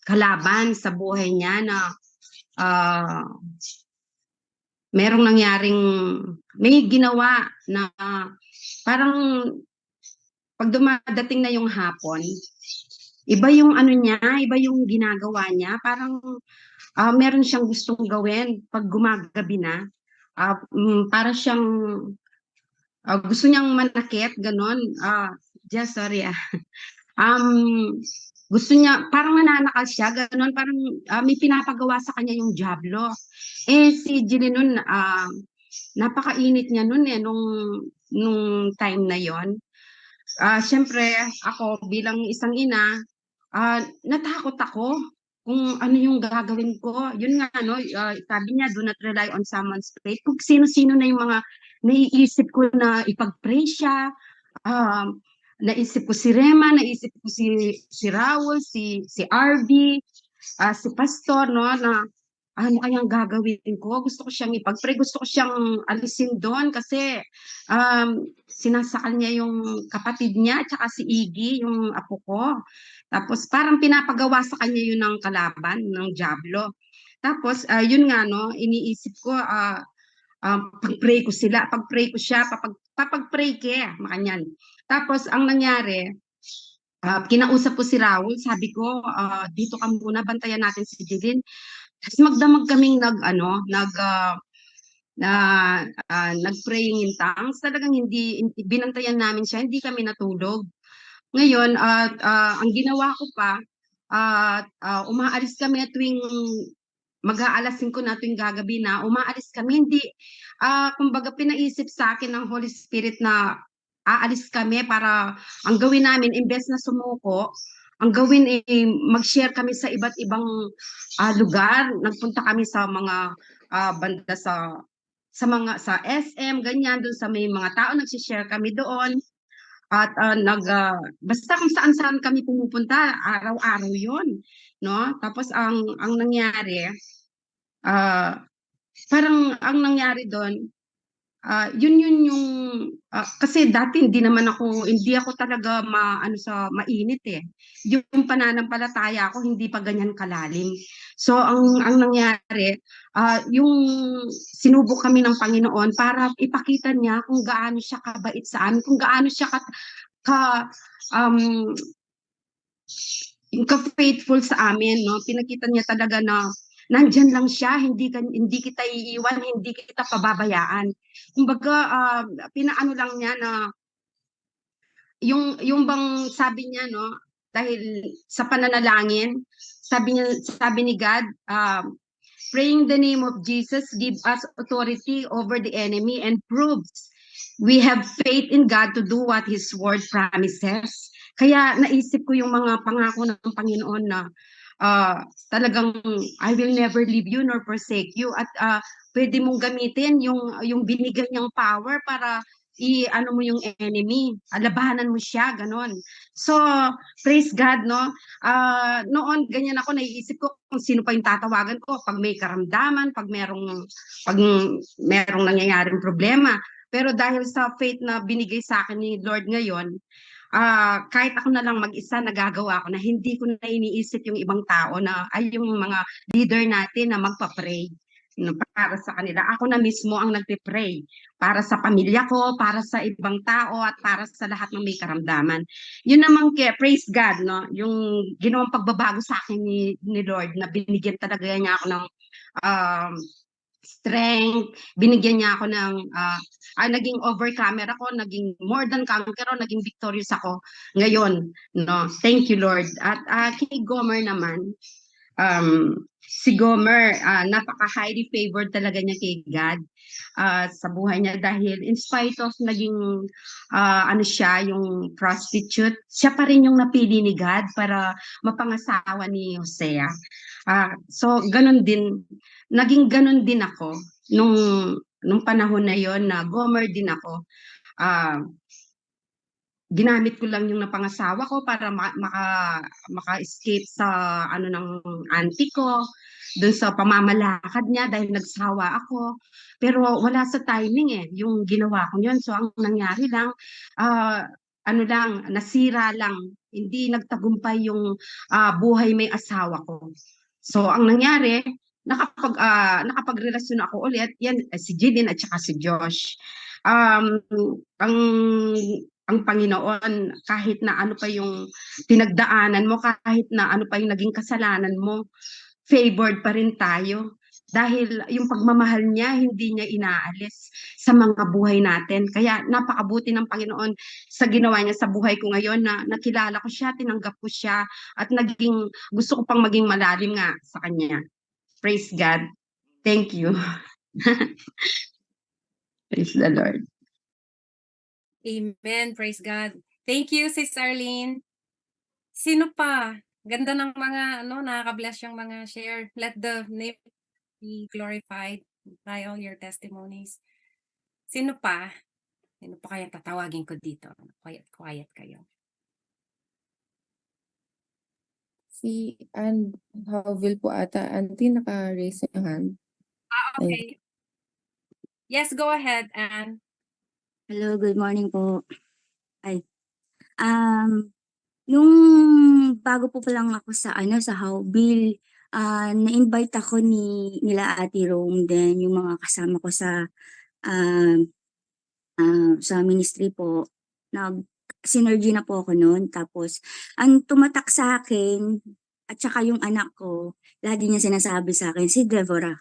kalaban sa buhay niya, na merong nangyaring, may ginawa na parang pag dumadating na yung hapon, iba yung niya, iba yung ginagawa niya, parang meron siyang gustong gawin pag gumagabi na, para siyang gusto niyang manakit, ganon. Sorry. Gusto niya, parang nananakal siya, ganon, parang may pinapagawa sa kanya yung diablo. Si Jeline nun, napakainit niya nun nung time na yon. Siyempre, ako bilang isang ina, natakot ako kung ano yung gagawin ko. Yun nga, sabi niya, do not rely on someone's faith. Kung sino-sino na yung mga naiisip ko na ipag-pray siya, naisip ko si Rema, naisip ko si Raul, si RB, si Pastor, no, na ano kayang gagawin ko? Gusto ko siyang ipag-pray, gusto ko siyang alisin doon kasi sinasakal niya yung kapatid niya at saka si Iggy, yung apo ko. Tapos parang pinapagawa sa kanya yun ng kalaban, ng diablo. Tapos yun nga, no, iniisip ko, pag-pray ko sila, pag-pray ko siya, papag-pray ke, makanyan. Tapos ang nangyari, kinausap ko si Raul, sabi ko, dito ka muna, bantayan natin si Jeline. Tapos magdamag kaming na nag-praying in tongues. Talagang binantayan namin siya, hindi kami natulog. Ngayon, ang ginawa ko pa, umaalis kami tuwing mag-aalas 5 na tuwing gagabi na, umaalis kami. Hindi, kumbaga pinaisip sa akin ng Holy Spirit na aalis kami para ang gawin namin, imbes na sumuko, ang gawin mag-share kami sa iba't ibang lugar. Nagpunta kami sa mga banda sa SM, ganyan, doon sa may mga tao, nagsishare kami doon. At basta kung saan-saan kami pumupunta, araw-araw yun. No? Tapos ang nangyari, parang ang nangyari doon, yun yung kasi dati hindi ako talaga mainit eh. Yung pananampalataya ko hindi pa ganyan kalalim. So ang nangyari, yung sinubok kami ng Panginoon para ipakita niya kung gaano siya kabait sa amin, kung gaano siya ka-faithful sa amin, no? Pinakita niya talaga na nandyan lang siya, hindi kita iiwan, hindi kita pababayaan. Kumbaga, pinaano lang niya na yung bang sabi niya, no, dahil sa pananalangin, sabi ni God, praying the name of Jesus give us authority over the enemy and proves we have faith in God to do what His word promises. Kaya naisip ko yung mga pangako ng Panginoon na talagang I will never leave you nor forsake you, at pwede mong gamitin yung binigay niyang power para ano mo yung enemy, labanan mo siya, ganon. So, praise God, no? Noon, ganyan ako, naiisip ko kung sino pa yung tatawagan ko pag may karamdaman, pag merong nangyayaring problema. Pero dahil sa faith na binigay sa akin ni Lord ngayon, kahit ako na lang mag-isa, nagagawa ko na hindi ko na iniisip yung ibang tao ay yung mga leader natin na magpa-pray para sa kanila. Ako na mismo ang nagpe-pray para sa pamilya ko, para sa ibang tao, at para sa lahat ng may karamdaman. Yun naman praise God, no? Yung ginawang pagbabago sa akin ni Lord, na binigyan talaga niya ako ng strength, binigyan niya ako ng naging overcomer ako, naging more than conqueror, naging victorious ako ngayon, no? Thank you, Lord. At kay Gomer naman, si Gomer, napaka-highly favored talaga niya kay God sa buhay niya, dahil in spite of naging siya, yung prostitute, siya pa rin yung napili ni God para mapangasawa ni Hosea. So, naging ganun din ako nung panahon na yon, na Gomer din ako. Ginamit ko lang yung napangasawa ko para maka-escape sa ng auntie ko, dun sa pamamalakad niya, dahil nagsawa ako. Pero wala sa timing eh, yung ginawa ko yun. So ang nangyari lang, nasira lang. Hindi nagtagumpay yung buhay may asawa ko. So ang nangyari, nakapagrelasyon ako ulit, yan, si Jeline at saka si Josh. Ang Panginoon, kahit na ano pa yung pinagdaanan mo, kahit na ano pa yung naging kasalanan mo, favored pa rin tayo. Dahil yung pagmamahal niya, hindi niya inaalis sa mga buhay natin. Kaya napakabuti ng Panginoon sa ginawa niya sa buhay ko ngayon, na nakilala ko siya, tinanggap ko siya, at gusto ko pang maging malalim nga sa kanya. Praise God. Thank you. Praise the Lord. Amen. Praise God. Thank you, Sis Arlene. Sino pa? Ganda ng mga, nakaka-bless yung mga share. Let the name be glorified by all your testimonies. Sino pa? Sino pa kayang tatawagin ko dito? Quiet kayo. Si Ann Hauville po ata. Auntie, naka-raise yung hand. Okay. Yes, go ahead, Anne. Hello, good morning po. Nung bago po pa lang ako sa Hauville, na-invite ako nila Ate Rome, then yung mga kasama ko sa ministry po, synergy na po ako noon. Tapos, ang tumatak sa akin, at saka yung anak ko, lagi niya sinasabi sa akin, si Deborah.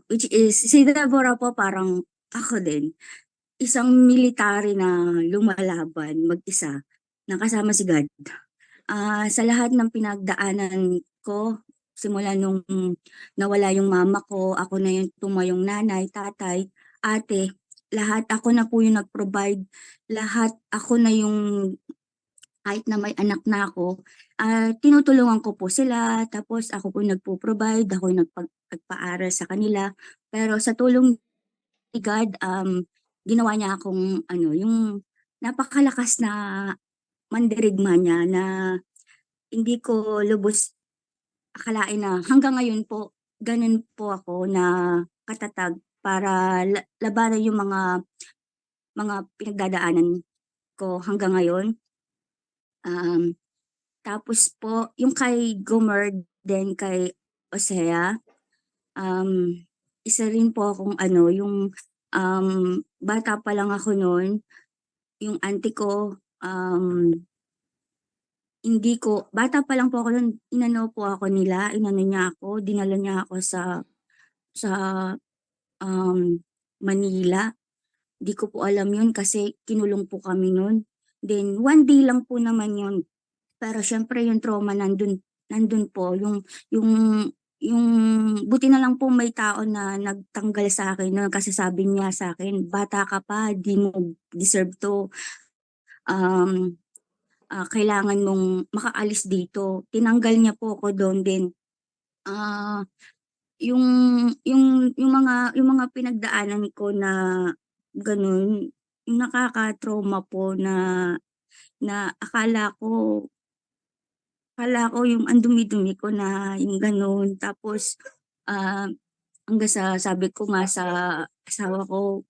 Which is, si Deborah po parang ako din. Isang military na lumalaban mag-isa, nakasama si God. Sa lahat ng pinagdaanan ko, simula nung nawala yung mama ko, ako na yung tumayong nanay, tatay, ate, lahat ako na po yung nag-provide, lahat ako na yung kahit na may anak na ako, tinutulungan ko po sila, tapos ako po nagpo-provide, ako yung nagpaaral sa kanila. Pero sa tulong ni God, ginawa niya akong yung napakalakas na mandirigma niya na hindi ko lubos akalain na hanggang ngayon po, ganun po ako na katatag para labanan yung mga pinagdadaanan ko hanggang ngayon. Tapos po, yung kay Gomer, then kay Osea, isa rin po akong yung bata pa lang ako noon, yung auntie ko, hindi ko, bata pa lang po ako noon, inano niya ako, dinala niya ako sa Manila. Di ko po alam yun kasi kinulong po kami noon. Then, one day lang po naman yun. Pero syempre yung trauma nandun po, yung buti na lang po may tao na nagtanggal sa akin no, kasi sabi niya sa akin, bata ka pa, di mo deserve to. Kailangan mong makaalis dito. Tinanggal niya po ako doon din. Yung mga pinagdaanan ko na ganun, yung nakaka-trauma po na akala ko yung ang dumi-dumi ko na yung ganun. Tapos, hanggang sa sabi ko nga sa asawa ko,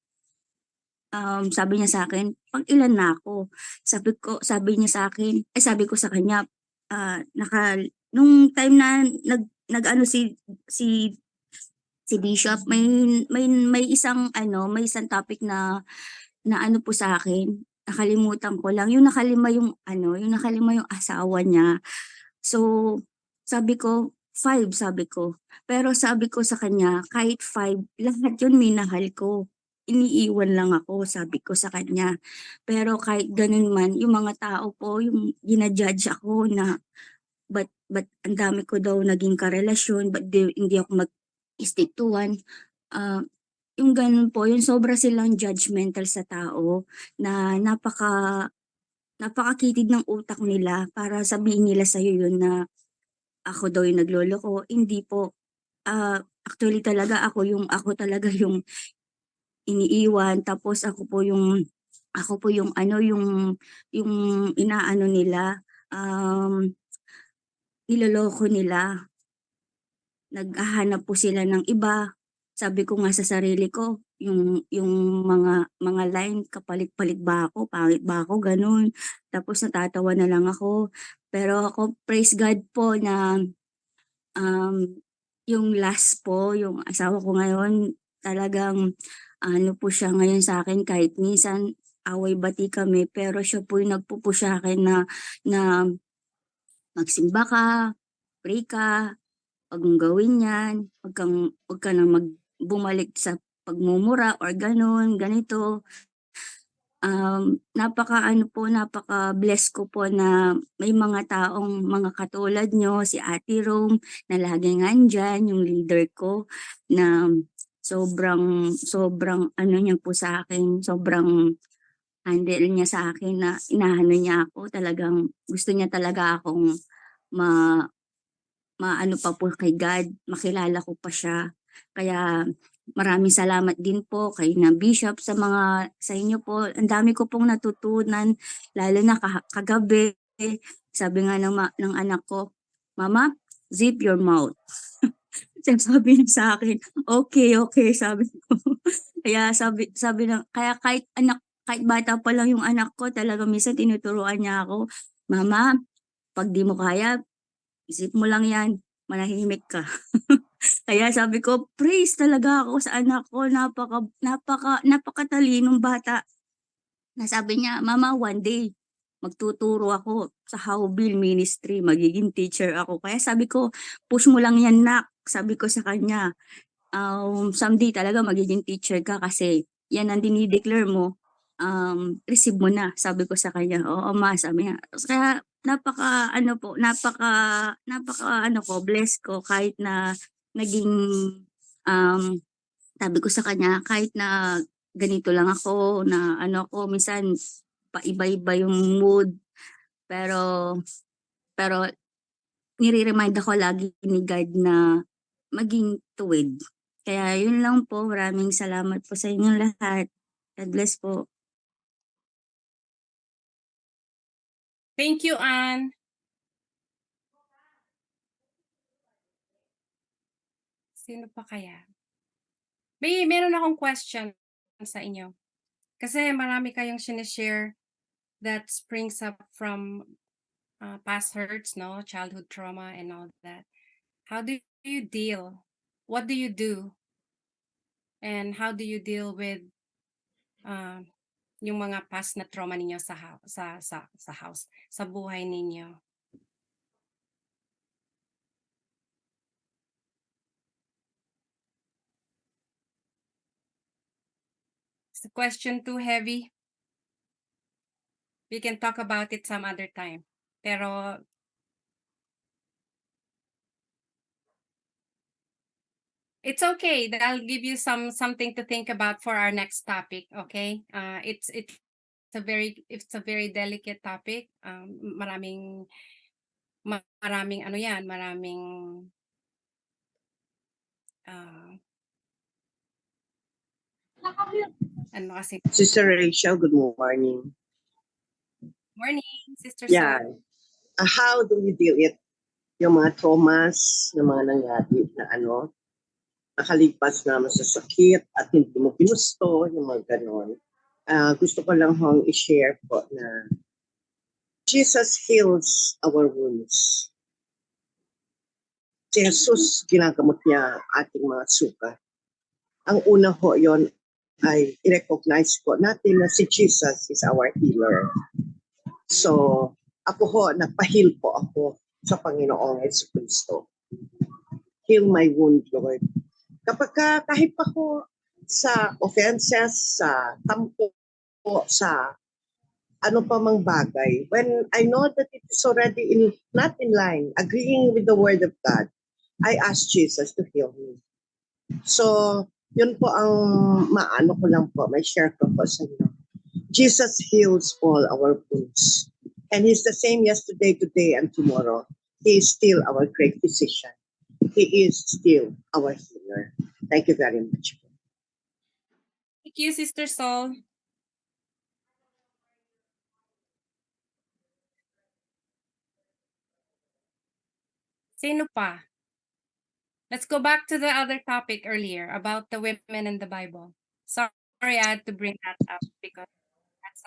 sabi niya sa akin, pang ilan na ako? Sabi niya sa akin, sabi ko sa kanya, nung time na nag-ano si Bishop, may isang topic na ano po sa akin, nakalimutan ko lang, yung nakalima yung asawa niya. So, sabi ko, 5, sabi ko. Pero sabi ko sa kanya, kahit 5, lahat yun minahal ko. Iniiwan lang ako, sabi ko sa kanya. Pero kahit ganun man, yung mga tao po, yung ginajudge ako na but ang dami ko daw naging karelasyon, but hindi ako mag-stick to one. Yung ganun po, yung sobra silang judgmental sa tao na napakakitid ng utak nila para sabihin nila sa'yo yun na ako daw yung nagloloko. Hindi po. Actually talaga ako talaga yung iniiwan, tapos ako po yung yung inaano nila, niloloko nila. Naghahanap po sila ng iba. Sabi ko nga sa sarili ko, yung mga line, kapalit-palit ba ako, pangit ba ako, ganun. Tapos natatawa na lang ako. Pero ako, praise God po na yung last po, yung asawa ko ngayon, talagang ano po siya ngayon sa akin, kahit minsan away bati kami, pero siya po yung nagpupush sa akin na magsimba ka, pray ka, wag mong gawin yan, wag ka nang bumalik sa pagmumura or ganun, ganito. Napaka-bless ko po na may mga taong mga katulad nyo, si Ate Rome, na laging andyan, yung leader ko, na sobrang niya po sa akin, sobrang handle niya sa akin na inahano niya ako, talagang gusto niya talaga akong maano pa po kay God, makilala ko pa siya. Kaya maraming salamat din po kay na Bishop sa inyo po. Ang dami ko pong natutunan, lalo na kagabi. Sabi nga ng anak ko, Mama, zip your mouth. Sabi niya sa akin, okay, sabi ko. Kaya kaya kahit bata pa lang yung anak ko, talaga minsan tinuturuan niya ako, Mama, pag di mo kaya, isip mo lang yan, manahimik ka. Kaya sabi ko, praise talaga ako sa anak ko, napakatalinong bata. Sabi niya, Mama, one day, magtuturo ako sa Howville Ministry, magiging teacher ako. Kaya sabi ko, push mo lang yan, nak. Sabi ko sa kanya, someday talaga magiging teacher ka kasi yan ang dinideclare mo, receive mo na. Sabi ko sa kanya, oo ma, sabi niya. Kaya napaka blessed ko kahit na naging, sabi ko sa kanya, kahit na ganito lang ako, na minsan paiba-iba yung mood, pero nire-remind ako lagi ni God na maging tuwid. Kaya yun lang po, maraming salamat po sa inyong lahat. God bless po. Thank you, Anne. Sino pa kaya? Meron akong question sa inyo. Kasi marami kayong sinishare that springs up from past hurts, no? Childhood trauma and all that. How do you deal? What do you do? And how do you deal with yung mga past na trauma ninyo sa house, sa buhay ninyo? Is the question too heavy? We can talk about it some other time. Pero it's okay. I'll give you something to think about for our next topic. Okay. It's a very delicate topic. Maraming ano yan. Maraming ano kasi. Sister Rachel, good morning. Morning, Sister Yeah. Sol. How do we deal with yung mga traumas na mga nangyari na nakalipas na masasakit at hindi mo ginusto, yung mga ganon. Gusto ko lang hong i-share po na Jesus heals our wounds. Si Jesus, ginagamot niya ating mga suka. Ang una ho yon ay i-recognize po natin na si Jesus is our healer. So, ako ho, nagpa-heal po ako sa Panginoong Jesucristo. Heal my wound, Lord. Kapag kahit pa ko sa offenses, sa tampo, sa ano pa mang bagay, when I know that it is already not in line, agreeing with the Word of God, I ask Jesus to heal me. So, yun po ang maano ko lang po, may share ko po sa inyo. Jesus heals all our wounds. And He's the same yesterday, today, and tomorrow. He is still our great physician. He is still our healer. Thank you very much. Thank you, Sister Sol. Sino pa? Let's go back to the other topic earlier about the women in the Bible. Sorry, I had to bring that up because that's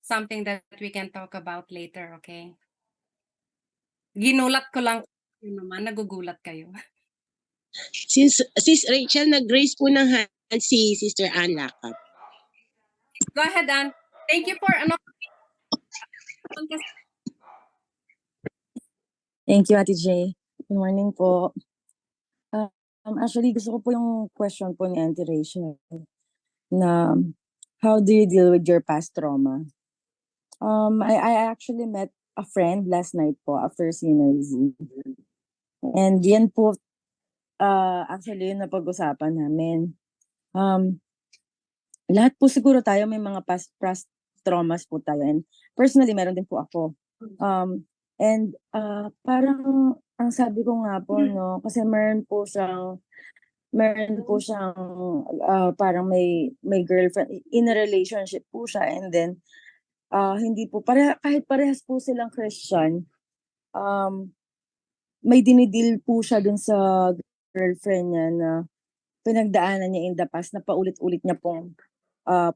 something that we can talk about later, okay? Ginulat ko lang yun naman, nagugulat kayo. Sis Rachel, nag-raise po ng hand si Sister Ann Lakap. Go ahead, Ann. Thank you for Thank you, Ate J. Good morning po. Actually, gusto ko po yung question po ni Auntie Rachel na how do you deal with your past trauma? I actually met a friend last night po after Sinner's Eve. And yan po, actually yung napag-usapan namin. Lahat po siguro tayo may mga past traumas po tayo. And personally, meron din po ako. And parang ang sabi ko nga po, no, kasi meron po siyang parang may girlfriend, in a relationship po siya, and then hindi po, kahit parehas po silang Christian, may dinidil po siya dun sa girlfriend niya na pinagdaanan niya in the past na paulit-ulit niya pong,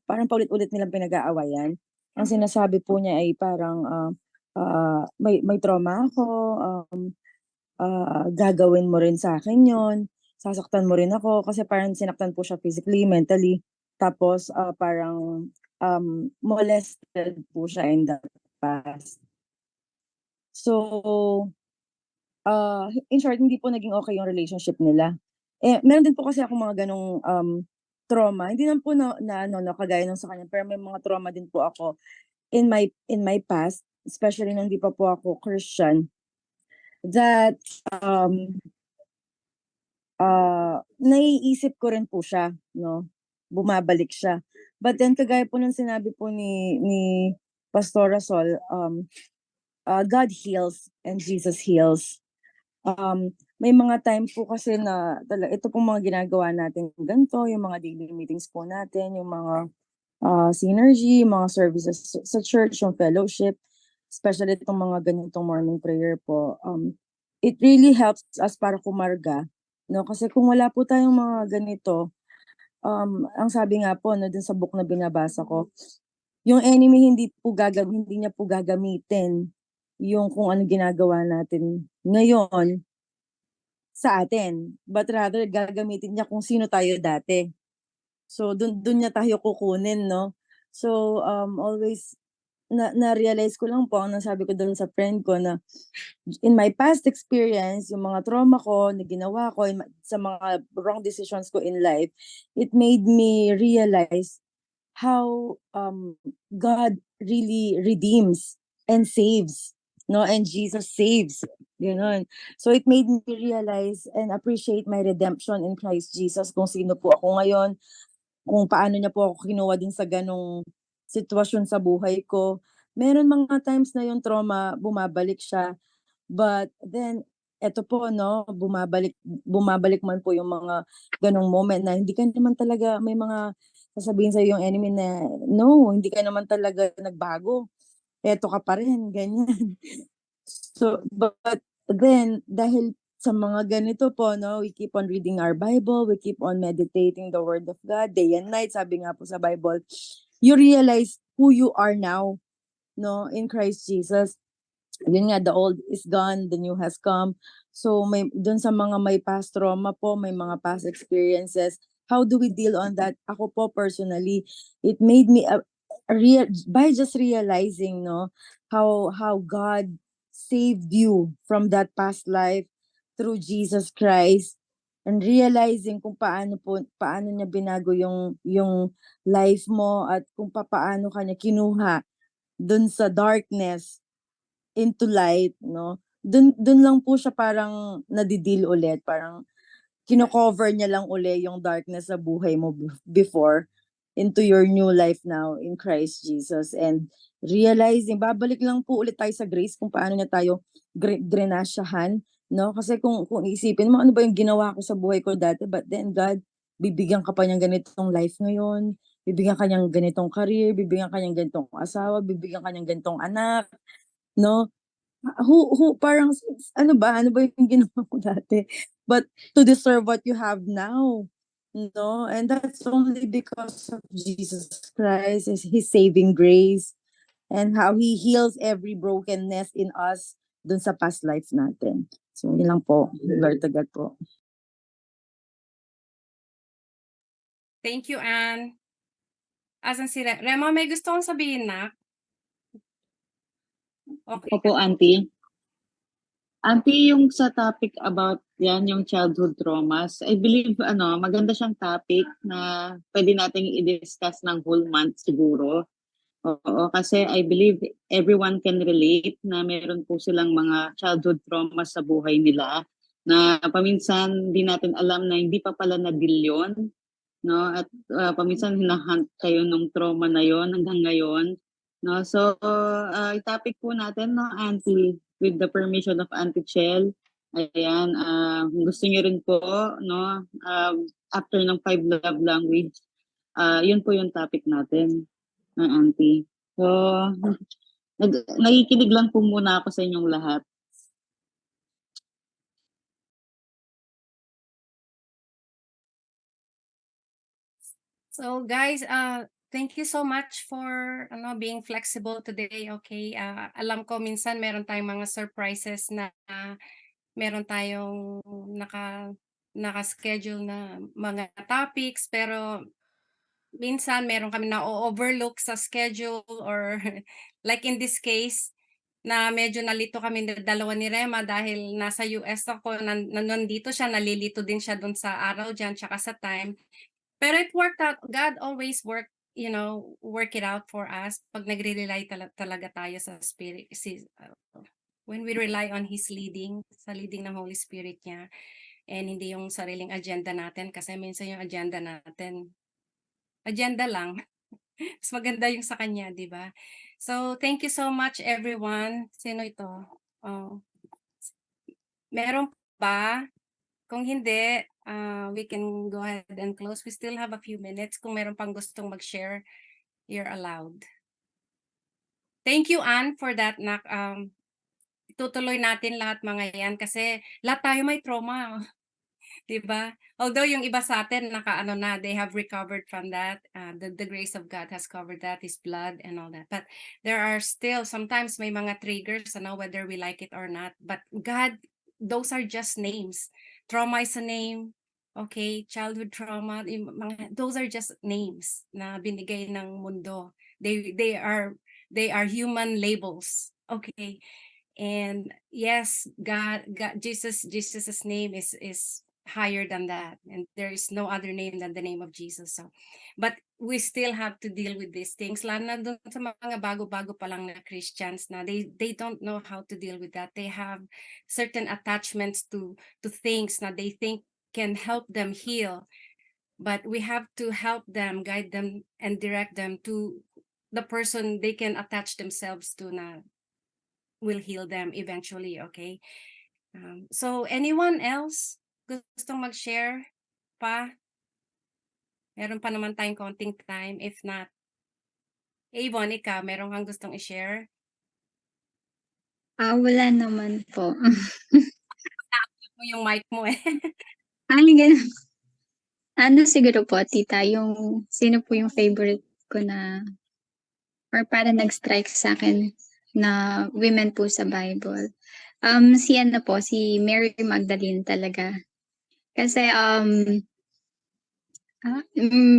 parang paulit-ulit nilang pinag-aawayan. Ang sinasabi po niya ay parang, may trauma ako, gagawin mo rin sa akin yon, sasaktan mo rin ako, kasi parang sinaktan po siya physically, mentally, tapos parang molested po siya in the past. So, in short, hindi po naging okay yung relationship nila. Meron din po kasi ako mga ganong trauma. Hindi naman po kagaya nung sa kanya, pero may mga trauma din po ako in my past, especially nung di pa po ako Christian, that naiisip ko rin po siya, no? Bumabalik siya. But then, kagaya po nung sinabi po ni Pastora Sol, God heals and Jesus heals. May mga time po kasi na ito pong mga ginagawa natin ganito, yung mga daily meetings po natin, yung mga synergy, mga services sa church, yung fellowship, especially itong mga ganitong morning prayer po. It really helps us para kumarga, no? Kasi kung wala po tayong mga ganito, ang sabi nga po no, dun sa book na binabasa ko, yung enemy hindi niya po gagamitin yung kung ano ginagawa natin ngayon sa atin, but rather gagamitin niya kung sino tayo dati. So dun niya tayo kukunin, no? So always na-realize ko lang po, ang nasabi ko doon sa friend ko na in my past experience, yung mga trauma ko na ginawa ko sa mga wrong decisions ko in life, it made me realize how God really redeems and saves, no? And Jesus saves, gano'n. So it made me realize and appreciate my redemption in Christ Jesus, kung sino po ako ngayon, kung paano niya po ako kinuha din sa ganong sitwasyon sa buhay ko. Meron mga times na yung trauma, bumabalik siya. But then, eto po, no, bumabalik man po yung mga ganong moment na hindi ka naman talaga, may mga sasabihin sa'yo yung enemy na, no, hindi ka naman talaga nagbago. Eto ka pa rin, ganyan. So, but then, dahil sa mga ganito po, no, we keep on reading our Bible, we keep on meditating the Word of God, day and night, sabi nga po sa Bible, you realize who you are now, no, in Christ Jesus. Yun nga, the old is gone, the new has come. So, dun sa mga may past trauma po, may mga past experiences, how do we deal on that? Ako po, personally, it made me, by just realizing, no, how God saved you from that past life through Jesus Christ, and realizing kung paano niya binago yung life mo, at kung paano kanya kinuha dun sa darkness into light, no? Dun lang po siya parang nadidil ulit, parang kino-cover niya lang uli yung darkness sa buhay mo before into your new life now in Christ Jesus, and realizing babalik lang po ulit tayo sa grace kung paano niya tayo drenasyahan, no? Kasi kung isipin mo ano ba yung ginawa ko sa buhay ko dati, but then God, bibigyan ka pa niyang ganitong life ngayon, bibigyan ka niyang ganitong career, bibigyan ka niyang ganitong asawa, bibigyan ka niyang ganitong anak, no? Parang ano ba yung ginawa ko dati, but to deserve what you have now, no? And that's only because of Jesus Christ, is His saving grace, and how He heals every brokenness in us dun sa past life natin. So yun lang po. Glory to God po. Thank you, Anne. Asan si Rema? May gusto kong sabihin na? Okay. Opo, Auntie. Auntie, yung sa topic about yan, yung childhood traumas, I believe, maganda siyang topic na pwede nating i-discuss ng whole month siguro. Oo, kasi I believe everyone can relate na meron po silang mga childhood traumas sa buhay nila na paminsan di natin alam na hindi pa pala na-deal yun, no? At paminsan hinahunt kayo nung trauma na yon hanggang ngayon, no? So, i-topic po natin, no, Auntie, with the permission of Auntie Chel. Ayan, gusto niyo rin po, no, after ng 5 love language, yun po yung topic natin, Auntie. So, nakikinig lang po muna ako sa inyong lahat. So guys, thank you so much for being flexible today, okay? Alam ko minsan meron tayong mga surprises na meron tayong naka-schedule na mga topics, pero minsan meron kami na-o-overlook sa schedule or like in this case, na medyo nalito kami dalawa ni Rema dahil nasa US ako, nandito siya, nalilito din siya dun sa araw diyan tsaka sa time. Pero it worked out. God always work it out for us pag nagre-rely talaga tayo sa Spirit. When we rely on His leading, sa leading ng Holy Spirit niya, and hindi yung sariling agenda natin kasi minsan yung agenda natin, agenda lang. Mas maganda yung sa kanya, di ba? So, thank you so much everyone. Sino ito? Oh. Meron ba? Kung hindi, we can go ahead and close. We still have a few minutes. Kung meron pang gustong mag-share, you're allowed. Thank you, Anne, for that. Tutuloy natin lahat mga yan kasi lahat tayo may trauma. Diba? Although yung iba sa atin nakaano na, they have recovered from that. The grace of God has covered that, His blood and all that. But there are still sometimes may mga triggers, whether we like it or not. But God, those are just names. Trauma is a name. Okay, childhood trauma, those are just names na binigay ng mundo. They are human labels. Okay. And yes, God, Jesus's name is higher than that, and there is no other name than the name of Jesus. So, but we still have to deal with these things. Lalo na dun sa mga bago-bago pa lang na Christians na they don't know how to deal with that. They have certain attachments to things na they think can help them heal, but we have to help them, guide them, and direct them to the person they can attach themselves to na will heal them eventually, okay? So anyone else gustong mag-share pa? Meron pa naman tayong konting time. If not, Avon, ikaw, meron kang gustong i-share? Wala naman po. Mo yung mic mo eh. Ay, ganun. Ano siguro po, tita, yung sino po yung favorite ko na or para nag-strike sa akin na women po sa Bible. Si ano po, si Mary Magdalene talaga. Kasi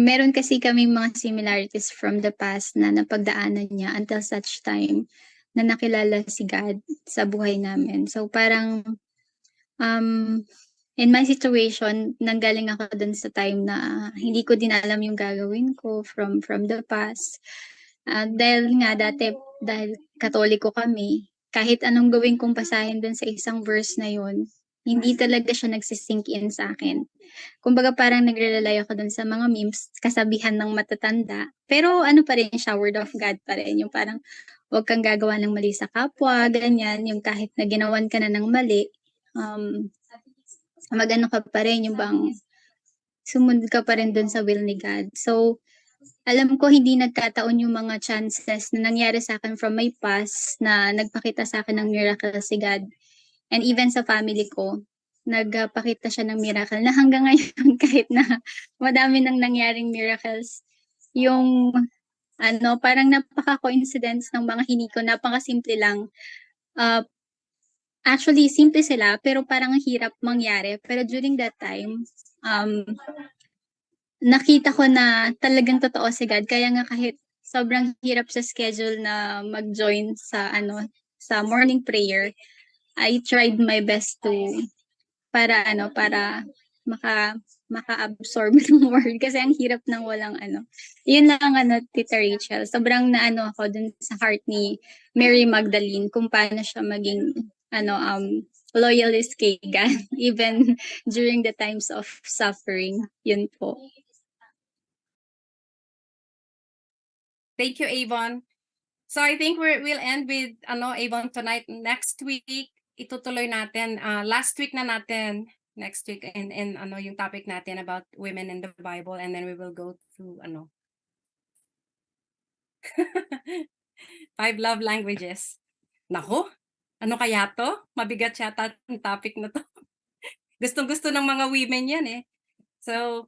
meron kasi kaming mga similarities from the past na napagdaanan niya until such time na nakilala si God sa buhay namin. So parang in my situation, nanggaling ako dun sa time na hindi ko din alam yung gagawin ko from the past. Dahil nga dahil Katoliko kami, kahit anong gawin kong basahin dun sa isang verse na yun, hindi talaga siya nagsisink in sa akin. Kumbaga parang nagre-rely ako dun sa mga memes, kasabihan ng matatanda. Pero ano pa rin siya, word of God pa rin. Yung parang huwag kang gagawa ng mali sa kapwa, ganyan. Yung kahit na ginawan ka na ng mali, magano ka pa rin, yung bang sumunod ka pa rin dun sa will ni God. So, alam ko hindi nagkataon yung mga chances na nangyari sa akin from my past na nagpakita sa akin ng miracle si God. And even sa family ko, nagpakita siya ng miracle na hanggang ngayon kahit na madami nang nangyaring miracles, yung parang napaka-coincidence ng mga hindi ko, napaka-simple lang. Actually, simple sila, pero parang hirap mangyari. Pero during that time, nakita ko na talagang totoo si God. Kaya nga kahit sobrang hirap sa schedule na mag-join sa sa morning prayer, I tried my best to para maka-absorb ng word kasi ang hirap ng walang Yun lang Tita Rachel. Sobrang naano ako dun sa heart ni Mary Magdalene kung paano siya maging loyalist kay God even during the times of suffering. Yun po. Thank you, Avon. So I think we'll end with Avon tonight. Next week, itutuloy natin. Last week na natin. Next week and yung topic natin about women in the Bible, and then we will go through 5 love languages. Nako, ano kaya to? Mabigat yata ang topic na to. Gustong-gusto ng mga women yan eh. So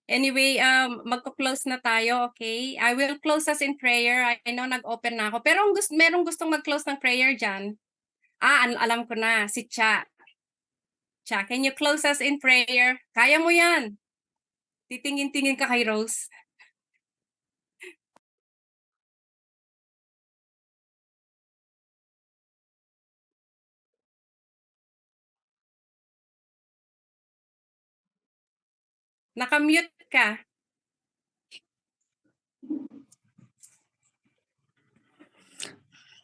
anyway, magko-close na tayo, okay? I will close us in prayer. I know nag-open na ako. Pero merong gustong mag-close ng prayer dyan. Alam ko na, si Cha. Cha, can you close us in prayer? Kaya mo yan. Titingin-tingin ka kay Rose. Nakamute ka.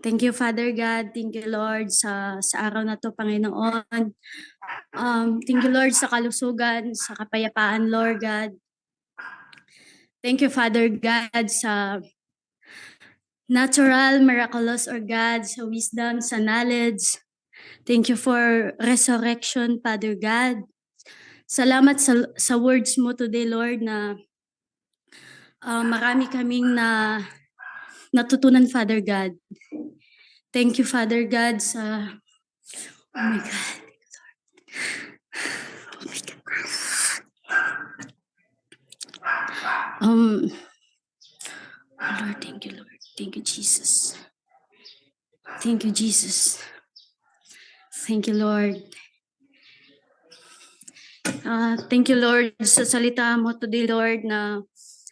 Thank you, Father God. Thank you, Lord, sa araw na to, Panginoon. Thank you, Lord, sa kalusugan, sa kapayapaan, Lord God. Thank you, Father God, sa natural, miraculous, or God, sa wisdom, sa knowledge. Thank you for resurrection, Father God. Salamat sa words mo today, Lord, na marami kaming natutunan, Father God. Thank you, Father God, sa... Oh my God. Oh my God. Lord, thank you, Lord. Thank you, Jesus. Thank you, Jesus. Thank you, Lord. Thank you, Lord, sa salita mo today, Lord, na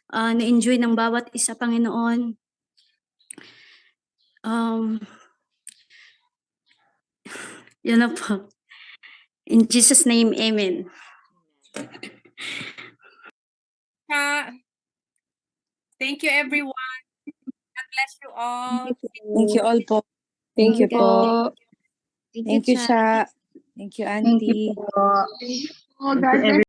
na-enjoy ng bawat isa, Panginoon. Yan na po. In Jesus' name, amen. Thank you, everyone. God bless you all. Thank you all po. Thank you po. Thank you, Sha. Thank you, Auntie. Thank you po. Thank you,